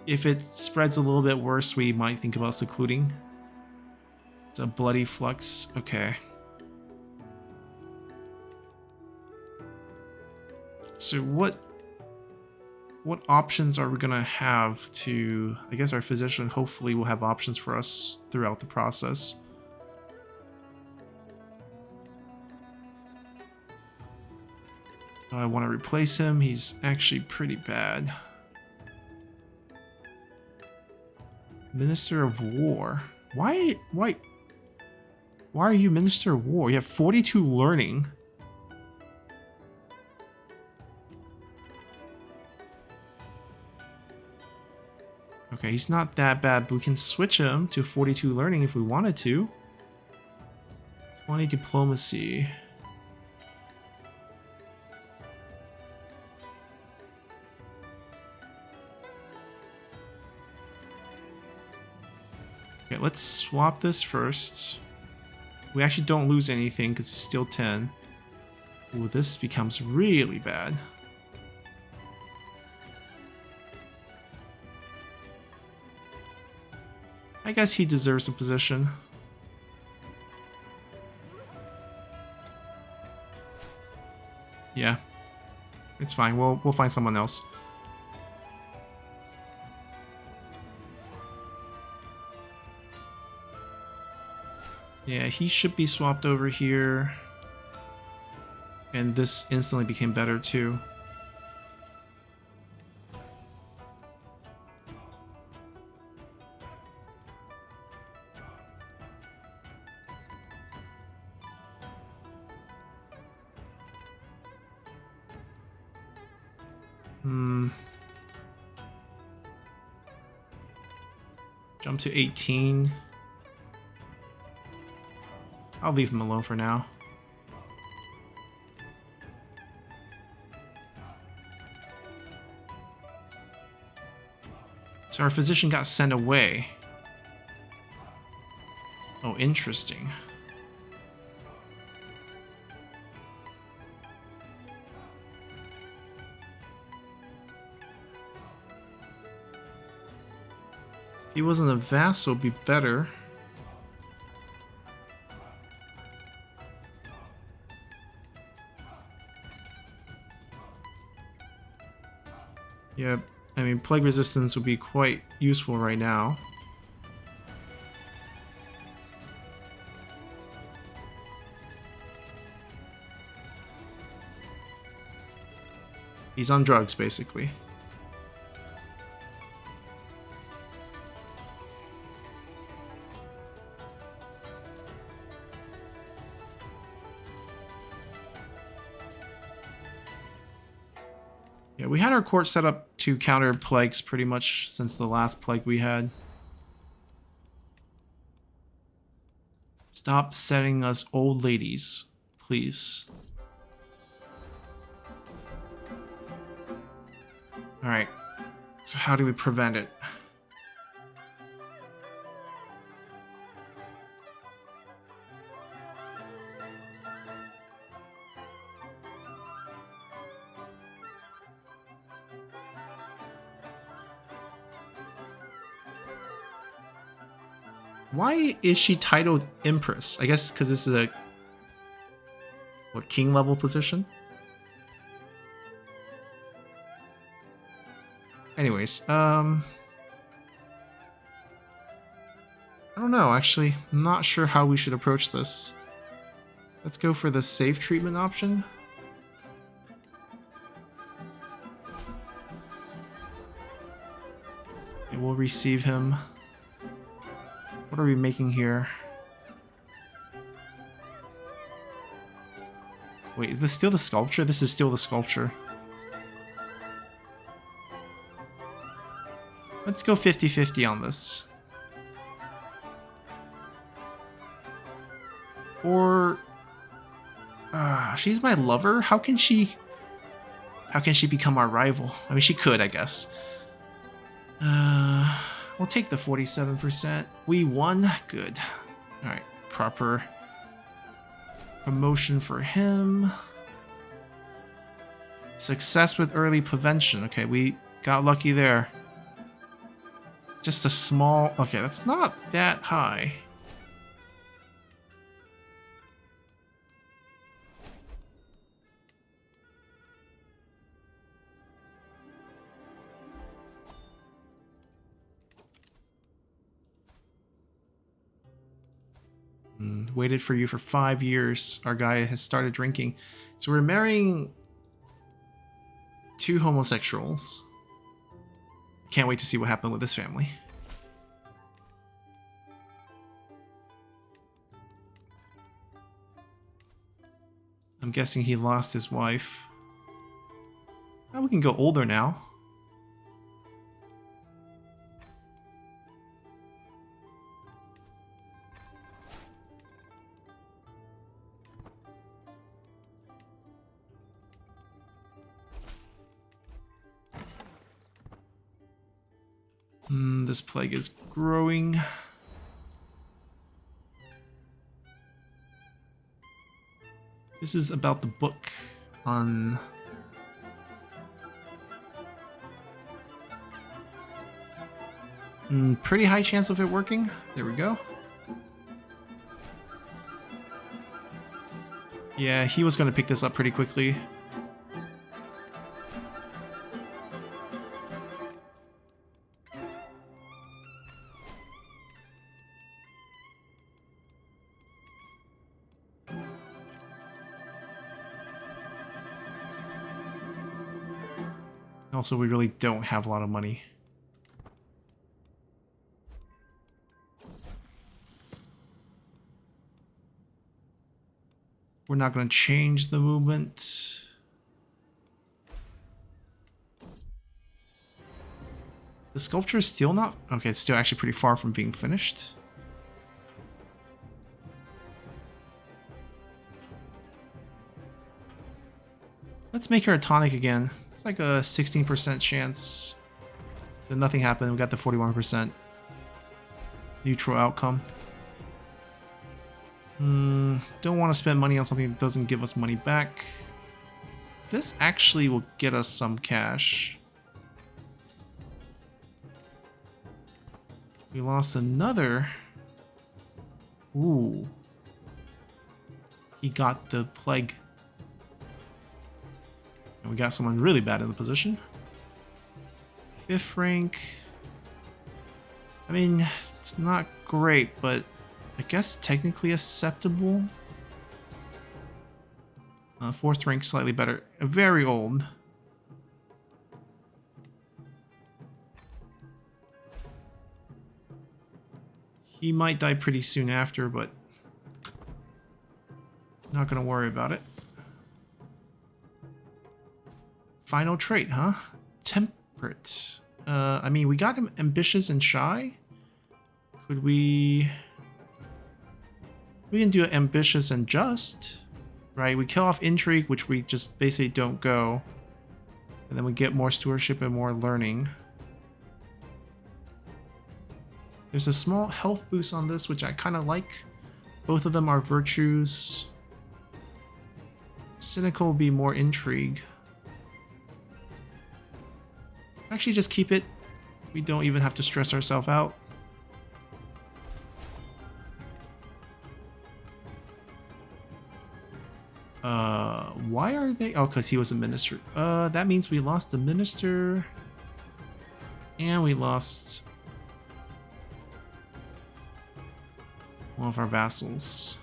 If it spreads a little bit worse, we might think about secluding. It's a bloody flux. Okay. So what options are we gonna have to... I guess our physician hopefully will have options for us throughout the process. I want to replace him. He's actually pretty bad. Minister of War. Why are you Minister of War? You have 42 learning. Okay, he's not that bad, but we can switch him to 42 learning if we wanted to. 20 diplomacy. Okay, let's swap this first. We actually don't lose anything because it's still 10. Ooh, this becomes really bad. I guess he deserves a position. Yeah, it's fine. We'll find someone else. Yeah, he should be swapped over here. And this instantly became better too. Jump to 18. I'll leave him alone for now. So our physician got sent away. Oh, interesting. If he wasn't a vassal, it'd be better. Yeah, I mean, plague resistance would be quite useful right now. He's on drugs, basically. Yeah, we had our court set up to counter plagues pretty much since the last plague we had. Stop setting us old ladies, please. Alright, so how do we prevent it? Why is she titled Empress? I guess because this is a... what, king level position? Anyways, I don't know, actually. I'm not sure how we should approach this. Let's go for the safe treatment option. Okay, we'll receive him. What are we making here? Wait, is this still the sculpture? This is still the sculpture. Let's go 50-50 on this. Or... she's my lover? How can she become our rival? I mean, she could, I guess. We'll take the 47%. We won? Good. Alright, proper promotion for him. Success with early prevention. Okay, we got lucky there. Just a small... okay, that's not that high. Waited for you for 5 years. Our guy has started drinking. So we're marrying 2 homosexuals. Can't wait to see what happened with this family. I'm guessing he lost his wife. Oh, we can go older now. This plague is growing. This is about the book on... pretty high chance of it working. There we go. Yeah, he was going to pick this up pretty quickly. Also, we really don't have a lot of money. We're not going to change the movement. The sculpture is still not... okay, it's still actually pretty far from being finished. Let's make her a tonic again. It's like a 16% chance. So nothing happened. We got the 41% neutral outcome. Don't want to spend money on something that doesn't give us money back. This actually will get us some cash. We lost another. Ooh. He got the plague. And we got someone really bad in the position. 5th rank. I mean, it's not great, but I guess technically acceptable. 4th rank, slightly better. Very old. He might die pretty soon after, but not gonna worry about it. Final trait, huh? Temperate. I mean, we got him ambitious and shy. Could we... We can do ambitious and just, right? We kill off intrigue, which we just basically don't go. And then we get more stewardship and more learning. There's a small health boost on this, which I kind of like. Both of them are virtues. Cynical will be more intrigue. Actually, just keep it. We don't even have to stress ourselves out. Why are they? Oh, because he was a minister. That means we lost the minister. And we lost one of our vassals.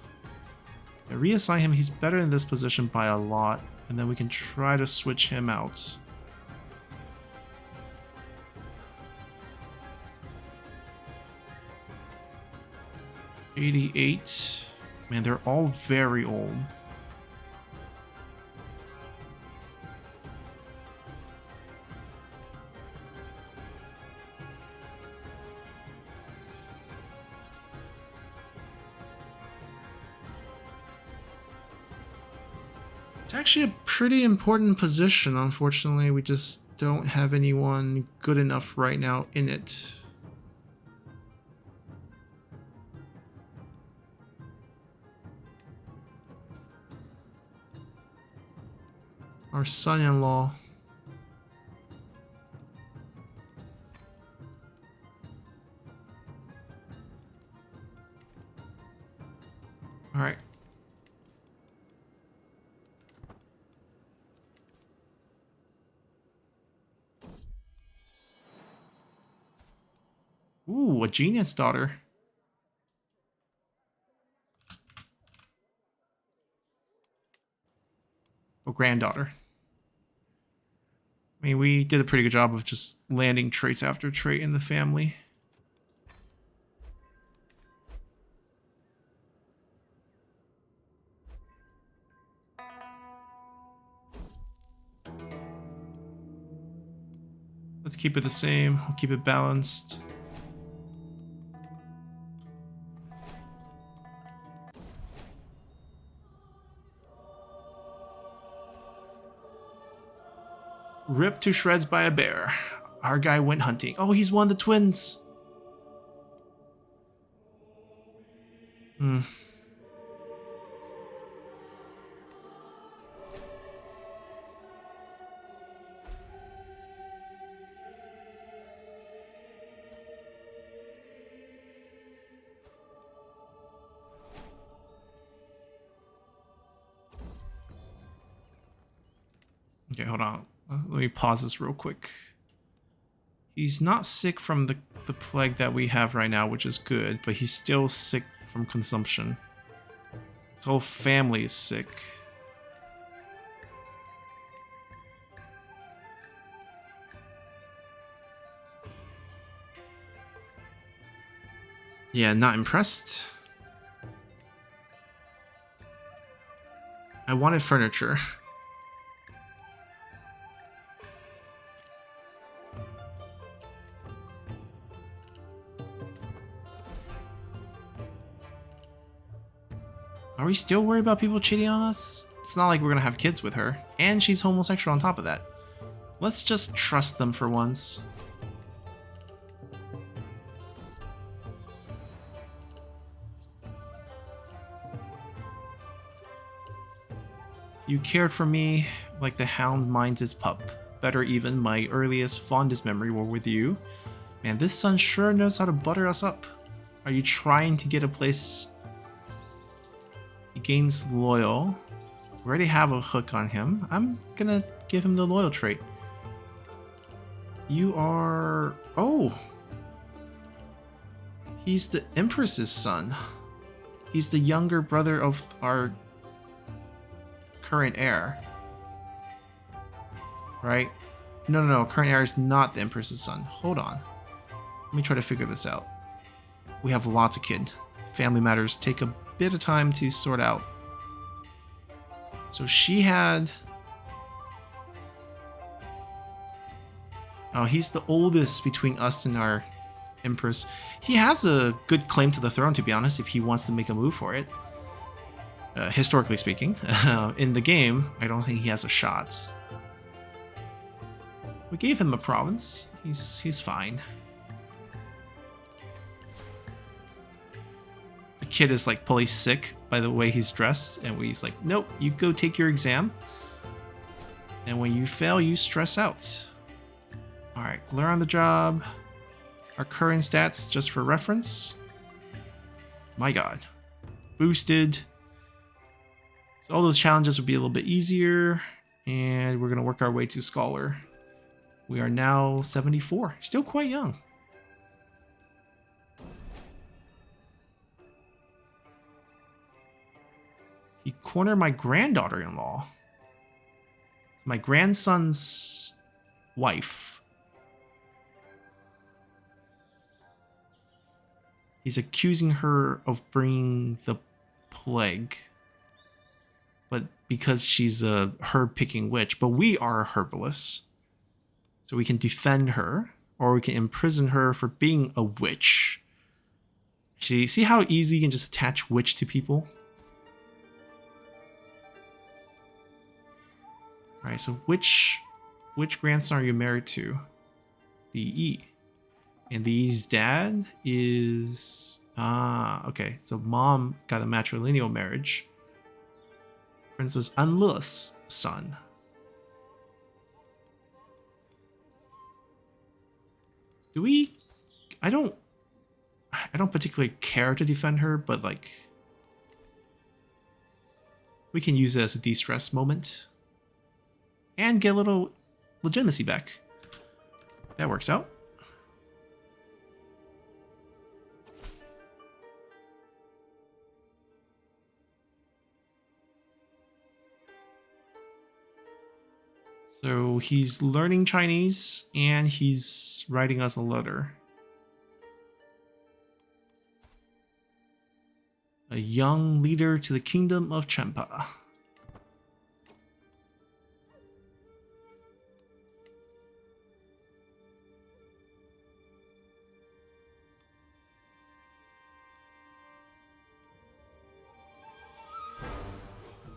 Yeah, reassign him. He's better in this position by a lot. And then we can try to switch him out. '88. Man, they're all very old. It's actually a pretty important position. Unfortunately, we just don't have anyone good enough right now in it. Our son-in-law. All right. Ooh, a genius daughter. Or granddaughter. I mean, we did a pretty good job of just landing traits after trait in the family. Let's keep it the same. We'll keep it balanced. Ripped to shreds by a bear. Our guy went hunting. Oh, he's one of the twins. Okay, hold on. Let me pause this real quick. He's not sick from the plague that we have right now, which is good, but he's still sick from consumption. His whole family is sick. Yeah, not impressed. I wanted furniture. Are we still worried about people cheating on us? It's not like we're gonna have kids with her. And she's homosexual on top of that. Let's just trust them for once. You cared for me like the hound minds his pup. Better even, my earliest, fondest memory were with you. Man, this son sure knows how to butter us up. Are you trying to get a place? He gains loyal. We already have a hook on him. I'm gonna give him the loyal trait. You are... Oh! He's the Empress's son. He's the younger brother of our current heir. Right? No. Current heir is not the Empress's son. Hold on. Let me try to figure this out. We have lots of kid. Family matters take a bit of time to sort out. So she had... Oh, he's the oldest between us and our empress. He has a good claim to the throne, to be honest, if he wants to make a move for it. Historically speaking. In the game, I don't think he has a shot. We gave him a province. He's fine. The kid is like probably sick by the way he's dressed, and he's like, nope, you go take your exam. And when you fail, you stress out. Alright, learn on the job. Our current stats, just for reference. My god. Boosted. So all those challenges would be a little bit easier. And we're going to work our way to Scholar. We are now 74. Still quite young. He cornered my granddaughter-in-law. My grandson's wife. He's accusing her of bringing the plague. But because she's a herb-picking witch. But we are herbalists. So we can defend her. Or we can imprison her for being a witch. See how easy you can just attach witch to people? Alright, so which grandson are you married to? BE. And B's dad is... okay. So mom got a matrilineal marriage. Princess Anle's son. Do we... I don't particularly care to defend her, but like... we can use it as a de-stress moment. And get a little legitimacy back. That works out. So he's learning Chinese and he's writing us a letter. A young leader to the kingdom of Champa.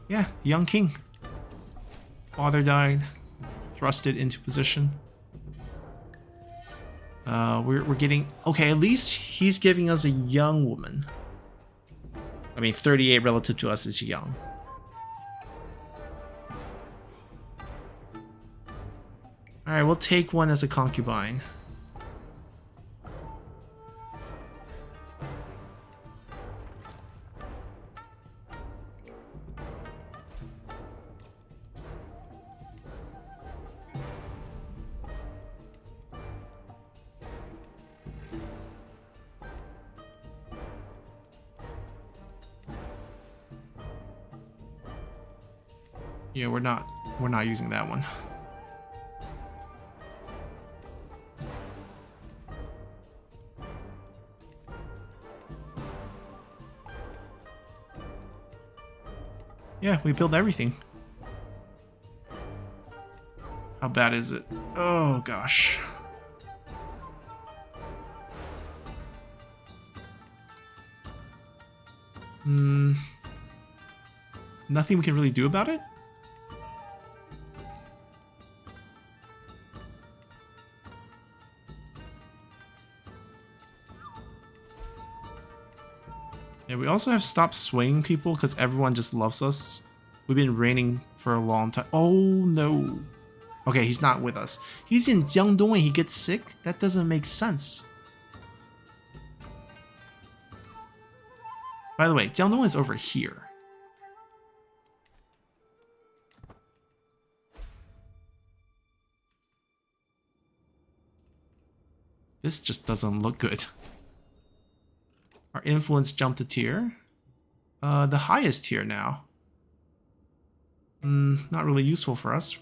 Yeah, young king. Father died. Thrusted into position. We're getting... okay, at least he's giving us a young woman. I mean, 38 relative to us is young. Alright, we'll take one as a concubine. Yeah, we're not using that one. Yeah, we built everything. How bad is it? Oh gosh. Nothing we can really do about it? Yeah, we also have stopped swaying people because everyone just loves us. We've been reigning for a long time. Oh no. Okay, he's not with us. He's in Jiangdong and he gets sick? That doesn't make sense. By the way, Jiangdong is over here. This just doesn't look good. Our influence jumped a tier. The highest tier now. Not really useful for us.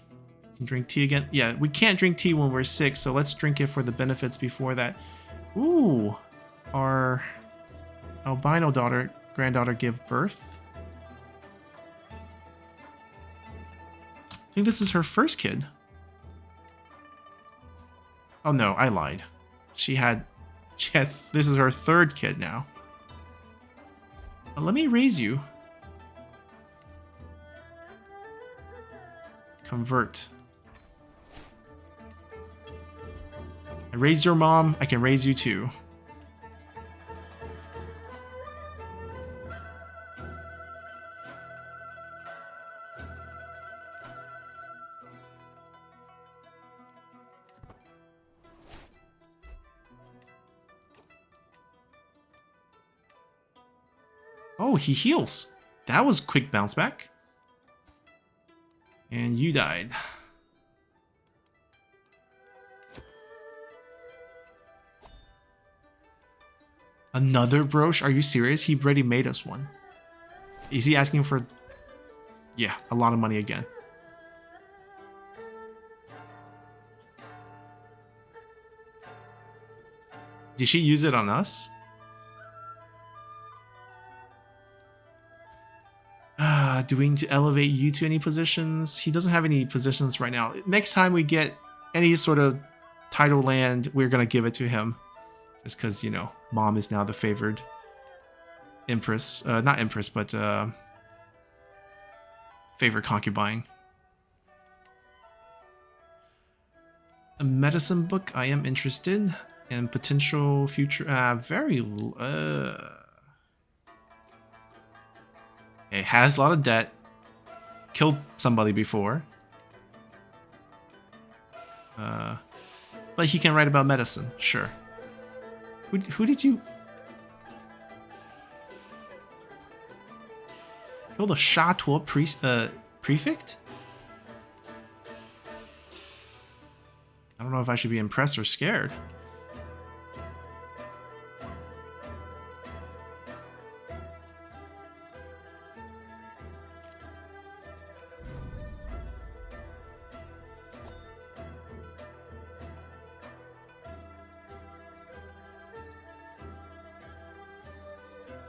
We can drink tea again. Yeah, we can't drink tea when we're sick, so let's drink it for the benefits before that. Ooh, our albino granddaughter give birth. I think this is her first kid. Oh no, I lied. She had this is her third kid now. Let me raise you. Convert. I raised your mom, I can raise you too. Oh, he heals. That was quick bounce back. And you died. Another brooch? Are you serious? He already made us one. Is he asking for... Yeah, a lot of money again. Did she use it on us? Do we need to elevate you to any positions? He doesn't have any positions right now. Next time we get any sort of title land, we're going to give it to him. Just because, you know, mom is now the favored empress. Not empress, but favorite concubine. A medicine book, I am interested. And potential future... It has a lot of debt. Killed somebody before. But he can write about medicine, sure. Who did you... Kill the Chateau prefect? I don't know if I should be impressed or scared.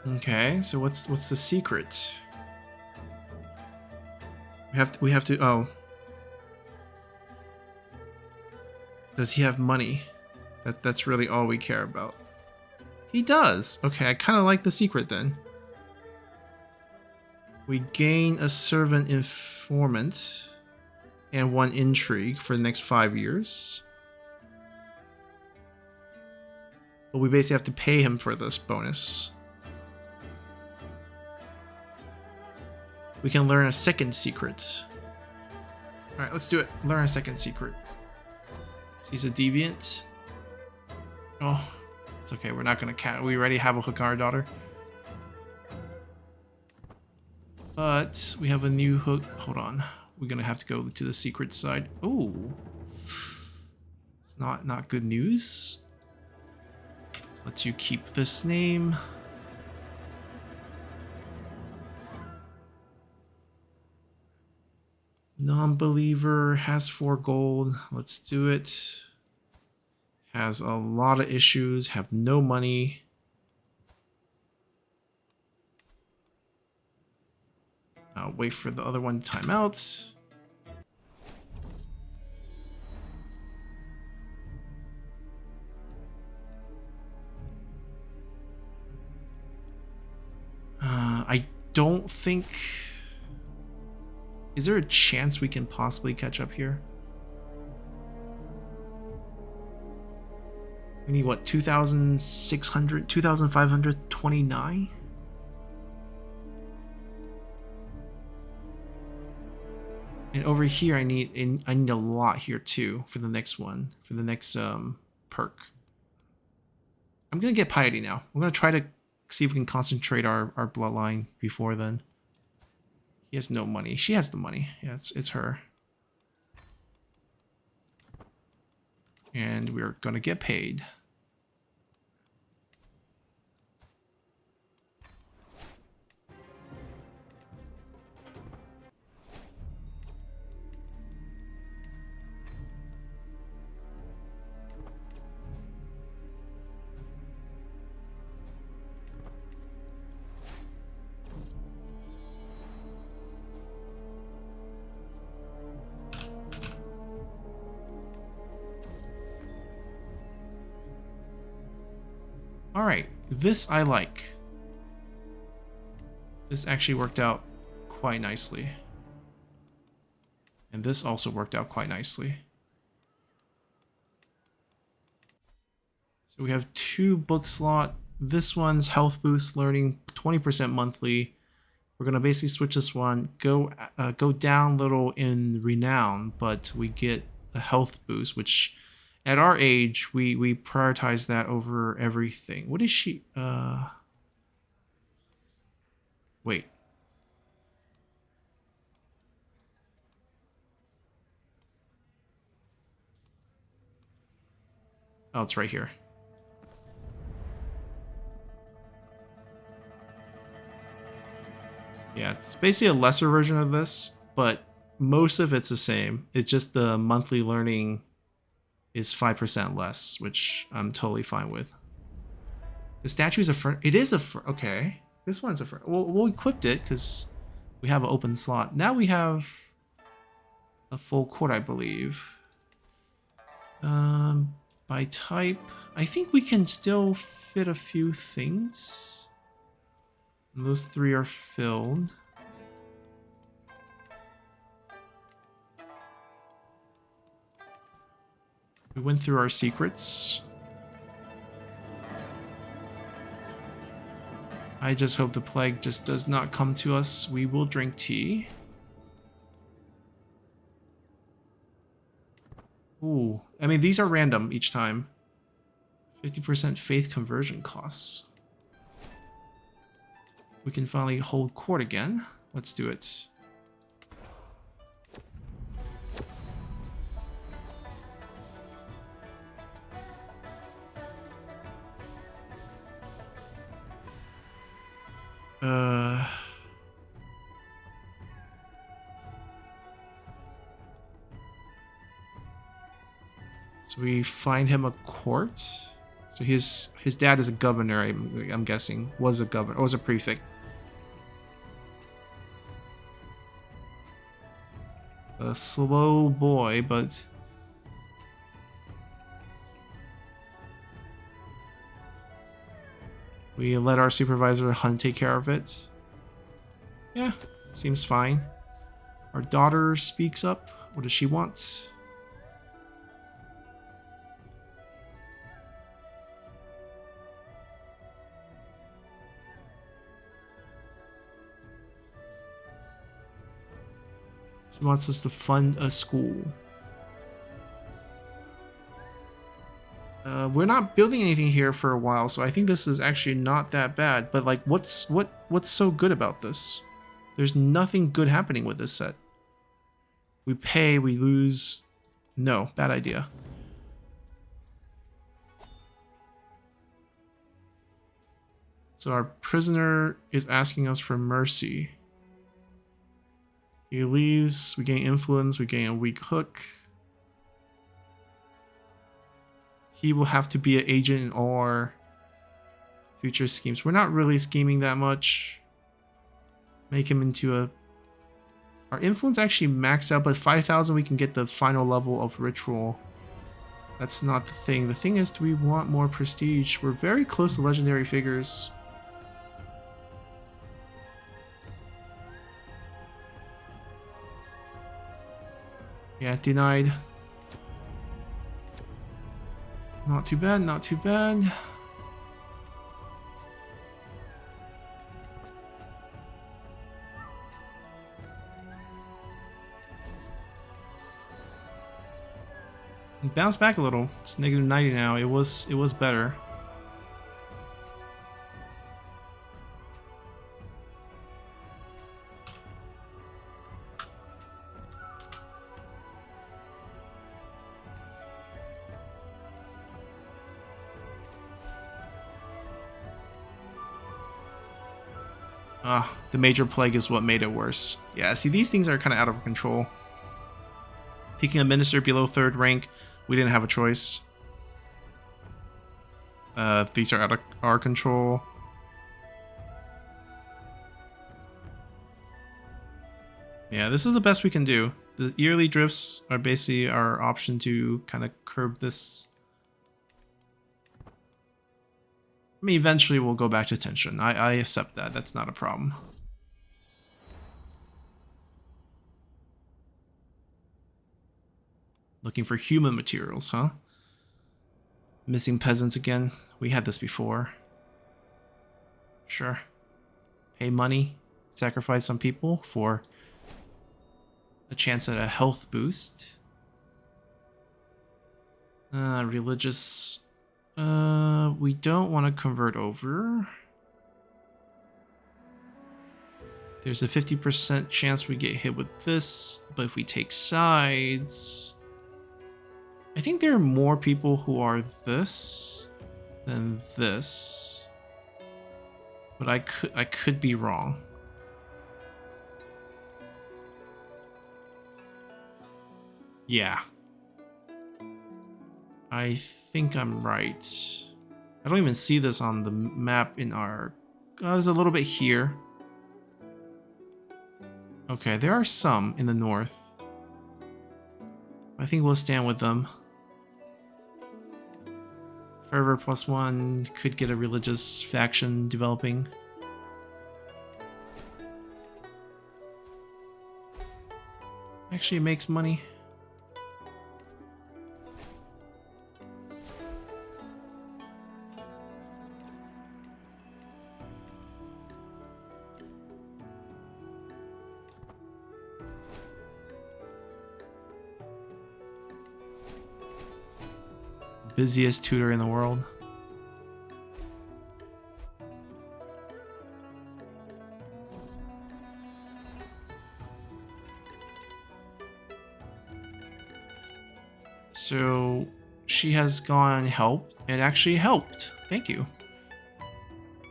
Okay, so what's the secret? We have to oh. Does he have money? That's really all we care about. He does. Okay, I kind of like the secret then. We gain a servant informant and 1 intrigue for the next 5 years. But we basically have to pay him for this bonus. We can learn a second secret. Alright, let's do it. Learn a second secret. She's a deviant. Oh, it's okay. We're not going to count. We already have a hook on our daughter. But we have a new hook. Hold on. We're going to have to go to the secret side. Oh. It's not good news. Let's you keep this name. Non-believer has 4 gold. Let's do it. Has a lot of issues. Have no money. I'll wait for the other one to time out. I don't think... Is there a chance we can possibly catch up here? We need what, 2,600, 2,529? And over here I need a lot here too for the next one, for the next perk. I'm gonna get piety now. We're gonna try to see if we can concentrate our bloodline before then. He has no money. She has the money. Yeah, it's her. And we're gonna get paid. Alright, this I like. This actually worked out quite nicely. And this also worked out quite nicely. So we have 2 book slot. This one's health boost, learning 20% monthly. We're gonna basically switch this one, go down a little in renown, but we get the health boost, which at our age we prioritize that over everything. What is she? Wait. Oh, it's right here. Yeah, it's basically a lesser version of this, but most of it's the same. It's just the monthly learning is 5% less, which I'm totally fine with. The statue is a fur. It is a fur. Okay, this one's a fur. We'll equip it because we have an open slot. Now we have a full court, I believe. By type, I think we can still fit a few things. And those 3 are filled. We went through our secrets. I just hope the plague just does not come to us. We will drink tea. Ooh, I mean, these are random each time. 50% faith conversion costs. We can finally hold court again. Let's do it. So we find him a court. So his dad is a governor, I'm guessing. Was a governor, or was a prefect. A slow boy, but we let our supervisor Hunt take care of it. Yeah, seems fine. Our daughter speaks up. What does she want? She wants us to fund a school. We're not building anything here for a while, so I think this is actually not that bad. But like, what's so good about this? There's nothing good happening with this set. We pay, we lose. No, bad idea. So our prisoner is asking us for mercy. He leaves, we gain influence, we gain a weak hook. He will have to be an agent in all our future schemes. We're not really scheming that much. Make him into a... Our influence actually maxed out, but 5,000 we can get the final level of ritual. That's not the thing. The thing is, do we want more prestige? We're very close to legendary figures. Yeah, denied. Not too bad, not too bad. Bounce back a little. It's negative 90 now. It was better. Ah, the major plague is what made it worse. Yeah, see, these things are kind of out of control. Picking a minister below 3rd rank, we didn't have a choice. These are out of our control. Yeah, this is the best we can do. The yearly drifts are basically our option to kind of curb this. I mean, eventually we'll go back to tension. I accept that. That's not a problem. Looking for human materials, huh? Missing peasants again. We had this before. Sure. Pay money, sacrifice some people for a chance at a health boost. Religious. We don't want to convert over. There's a 50% chance we get hit with this, but if we take sides... I think there are more people who are this than this. But I could be wrong. Yeah. I think I'm right. I don't even see this on the map in our... there's a little bit here. Okay, there are some in the north. I think we'll stand with them. Fervor +1 could get a religious faction developing. Actually, it makes money. Busiest tutor in the world. So she has gone and helped, and actually helped. Thank you.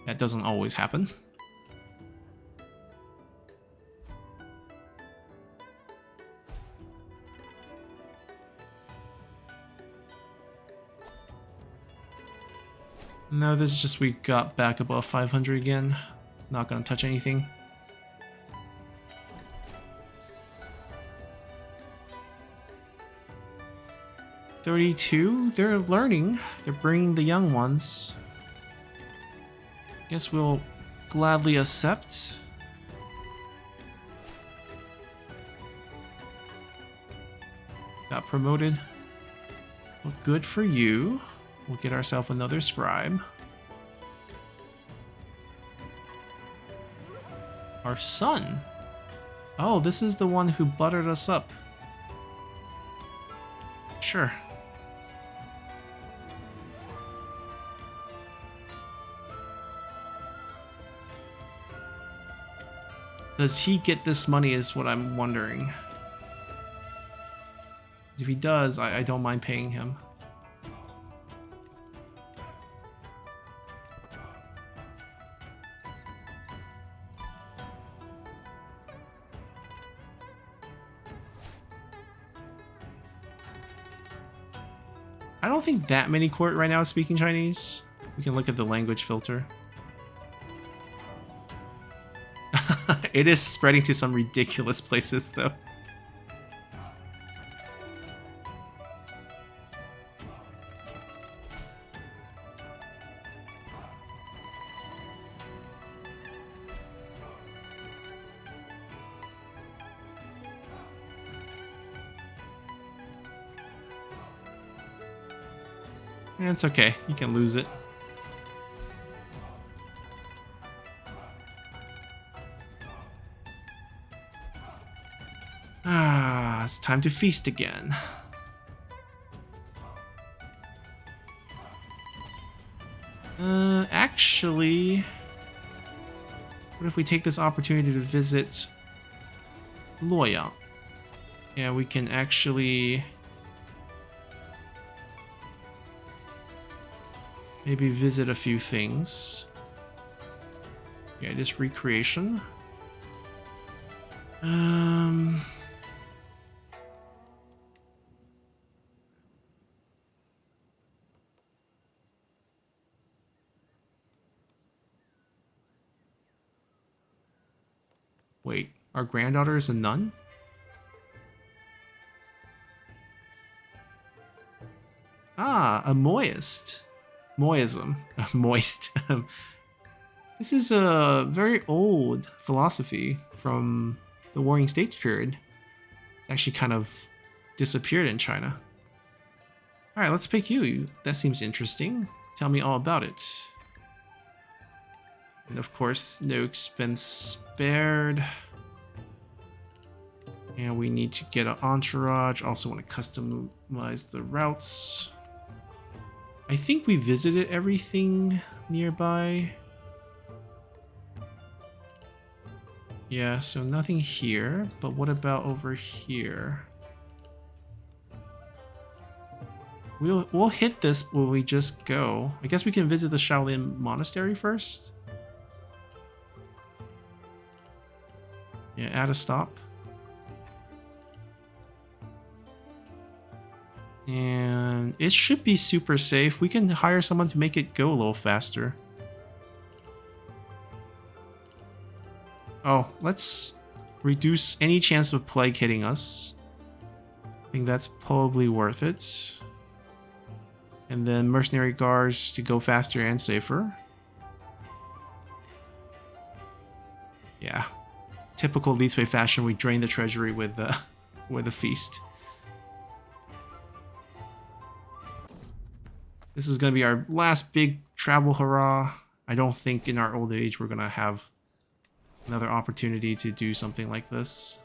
That doesn't always happen. No, this is just we got back above 500 again. Not gonna touch anything. $32? They're learning. They're bringing the young ones. Guess we'll gladly accept. Got promoted. Well, good for you. We'll get ourselves another scribe. Our son? Oh, this is the one who buttered us up. Sure. Does he get this money is what I'm wondering. If he does, I don't mind paying him. I don't think that many court right now is speaking Chinese. We can look at the language filter. It is spreading to some ridiculous places, though. It's okay. You can lose it. Ah, it's time to feast again. Actually, what if we take this opportunity to visit Luoyang? Yeah, we can actually maybe visit a few things. Yeah, just recreation. Wait, our granddaughter is a nun? Ah, a moist. Moism. Moist. This is a very old philosophy from the Warring States period. It's actually kind of disappeared in China. Alright, let's pick you. That seems interesting. Tell me all about it. And of course, no expense spared. And we need to get an entourage. Also want to customize the routes. I think we visited everything nearby. Yeah, so nothing here. But what about over here? We'll hit this when we just go. I guess we can visit the Shaolin Monastery first. Yeah, add a stop. And it should be super safe. We can hire someone to make it go a little faster. Oh, let's reduce any chance of plague hitting us. I think that's probably worth it. And then mercenary guards to go faster and safer. Yeah. Typical Li Sui fashion, we drain the treasury with a feast. This is going to be our last big travel hurrah. I don't think in our old age we're going to have another opportunity to do something like this.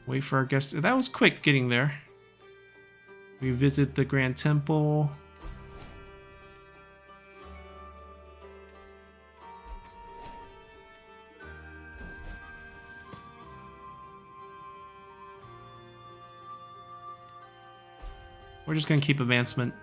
Wait for our guests. That was quick getting there. We visit the Grand Temple. We're just going to keep advancement.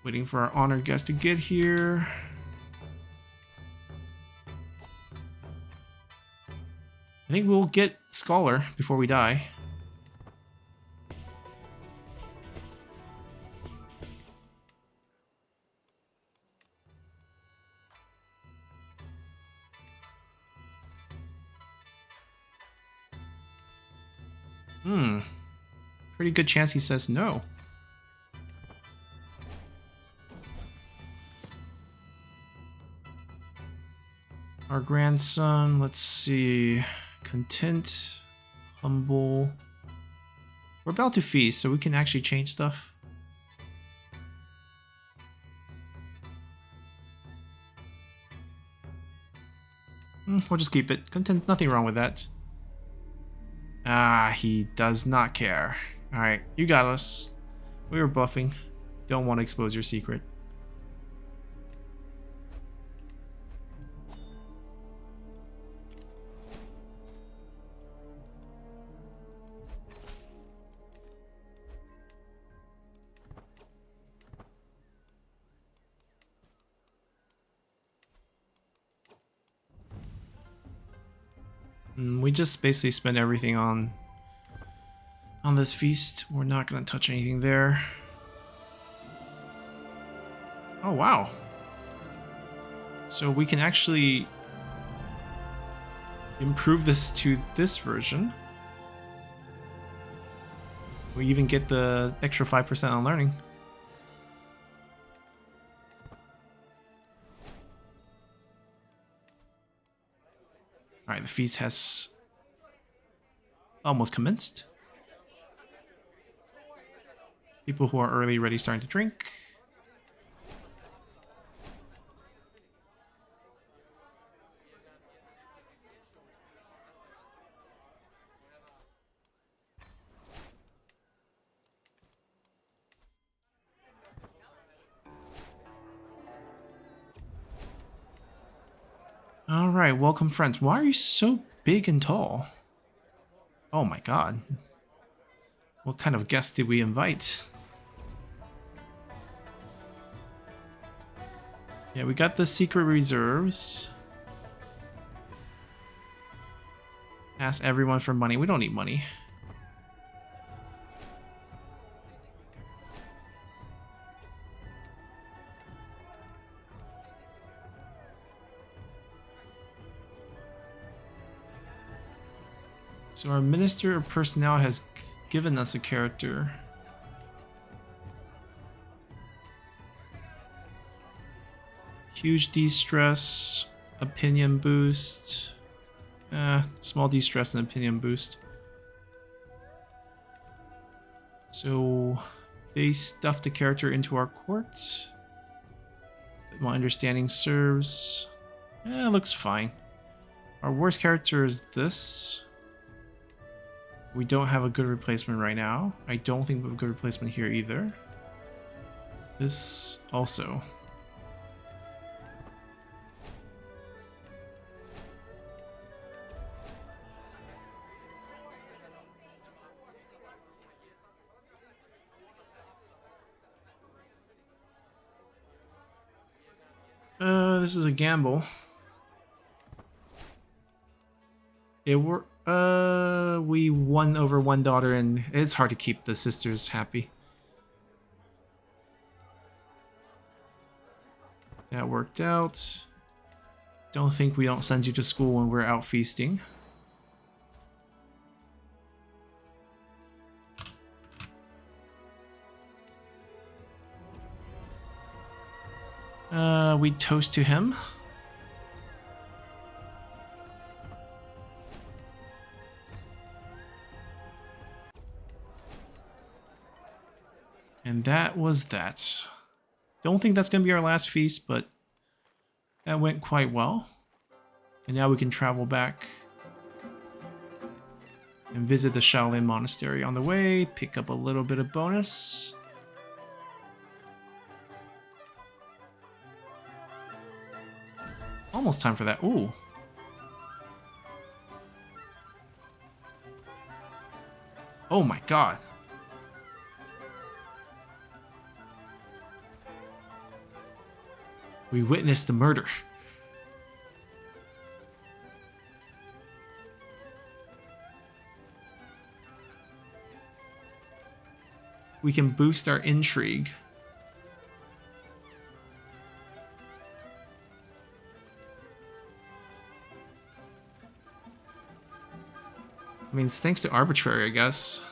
Waiting for our honored guest to get here. I think we'll get Scholar before we die. Pretty good chance he says no. Our grandson, let's see. Content, humble. We're about to feast, so we can actually change stuff. We'll just keep it. Content, nothing wrong with that. Ah, he does not care. Alright, you got us. We were buffing. Don't want to expose your secret. We just basically spent everything on this feast. We're not going to touch anything there. Oh, wow. So we can actually improve this to this version. We even get the extra 5% on learning. Alright, the feast has almost commenced. People who are early ready starting to drink. Alright, welcome friends. Why are you so big and tall? Oh my god. What kind of guests did we invite? Yeah, we got the secret reserves. Ask everyone for money. We don't need money. So our Minister of Personnel has given us a character. Huge de-stress, opinion boost. Small de-stress and opinion boost. So they stuffed the character into our court. My understanding serves. Looks fine. Our worst character is this. We don't have a good replacement right now. I don't think we have a good replacement here either. This also. This is a gamble. We won over one daughter, and it's hard to keep the sisters happy. That worked out. Don't think we don't send you to school when we're out feasting. We toast to him. And that was that. Don't think that's going to be our last feast, but that went quite well. And now we can travel back and visit the Shaolin Monastery on the way, pick up a little bit of bonus. Almost time for that. Ooh. Oh my god. We witnessed the murder. We can boost our intrigue. I mean, it's thanks to arbitrary, I guess.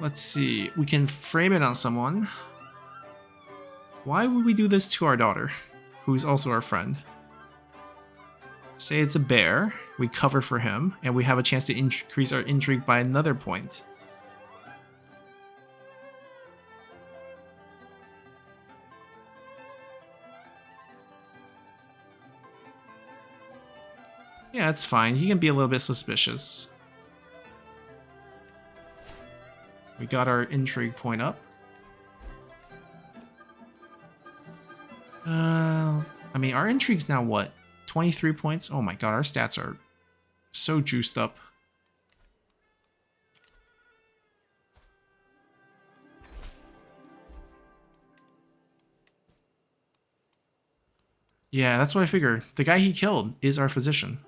Let's see. We can frame it on someone. Why would we do this to our daughter, who's also our friend? Say it's a bear. We cover for him, and we have a chance to increase our intrigue by another point. Yeah, it's fine. He can be a little bit suspicious. We got our intrigue point up. I mean, our intrigue's now what? 23 points? Oh my god, our stats are so juiced up. Yeah, that's what I figured. The guy he killed is our physician.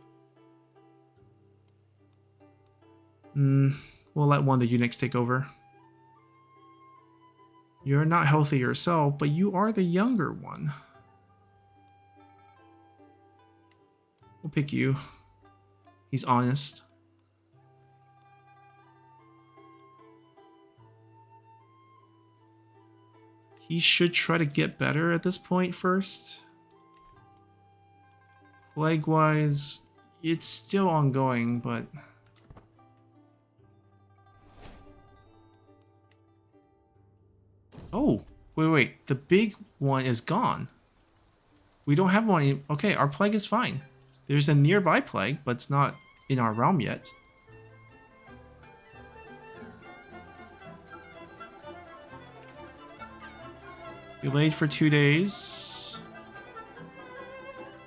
We'll let one of the eunuchs take over. You're not healthy yourself, but you are the younger one. We'll pick you. He's honest. He should try to get better at this point first. Plague-wise, it's still ongoing, but... Oh, wait. The big one is gone. We don't have one. Okay, our plague is fine. There's a nearby plague, but it's not in our realm yet. Delayed for 2 days.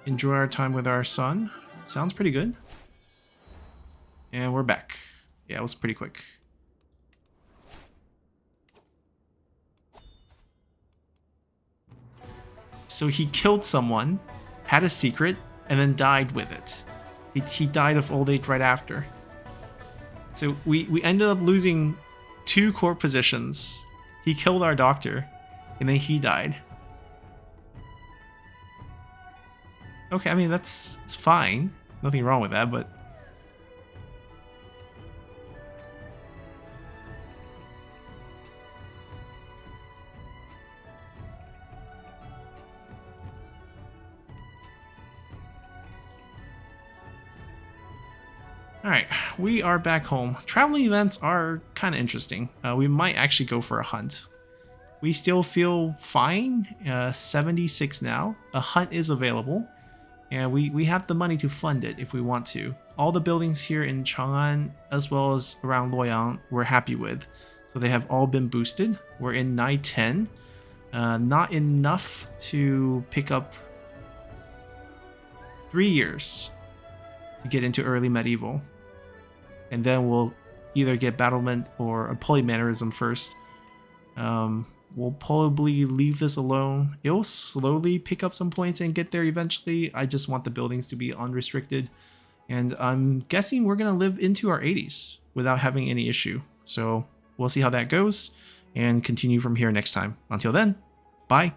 Enjoy our time with our son. Sounds pretty good. And we're back. Yeah, it was pretty quick. So he killed someone, had a secret, and then died with it. He died of old age right after. So we ended up losing 2 court positions. He killed our doctor, and then he died. Okay, I mean, it's fine. Nothing wrong with that, but... Alright, we are back home. Traveling events are kind of interesting. We might actually go for a hunt. We still feel fine. 76 now. A hunt is available. And we have the money to fund it if we want to. All the buildings here in Chang'an, as well as around Luoyang, we're happy with. So they have all been boosted. We're in Nai 10. Not enough to pick up 3 years to get into early medieval. And then we'll either get battlement or a polymannerism first. We'll probably leave this alone. It'll slowly pick up some points and get there eventually. I just want the buildings to be unrestricted. And I'm guessing we're going to live into our 80s without having any issue. So we'll see how that goes and continue from here next time. Until then, bye.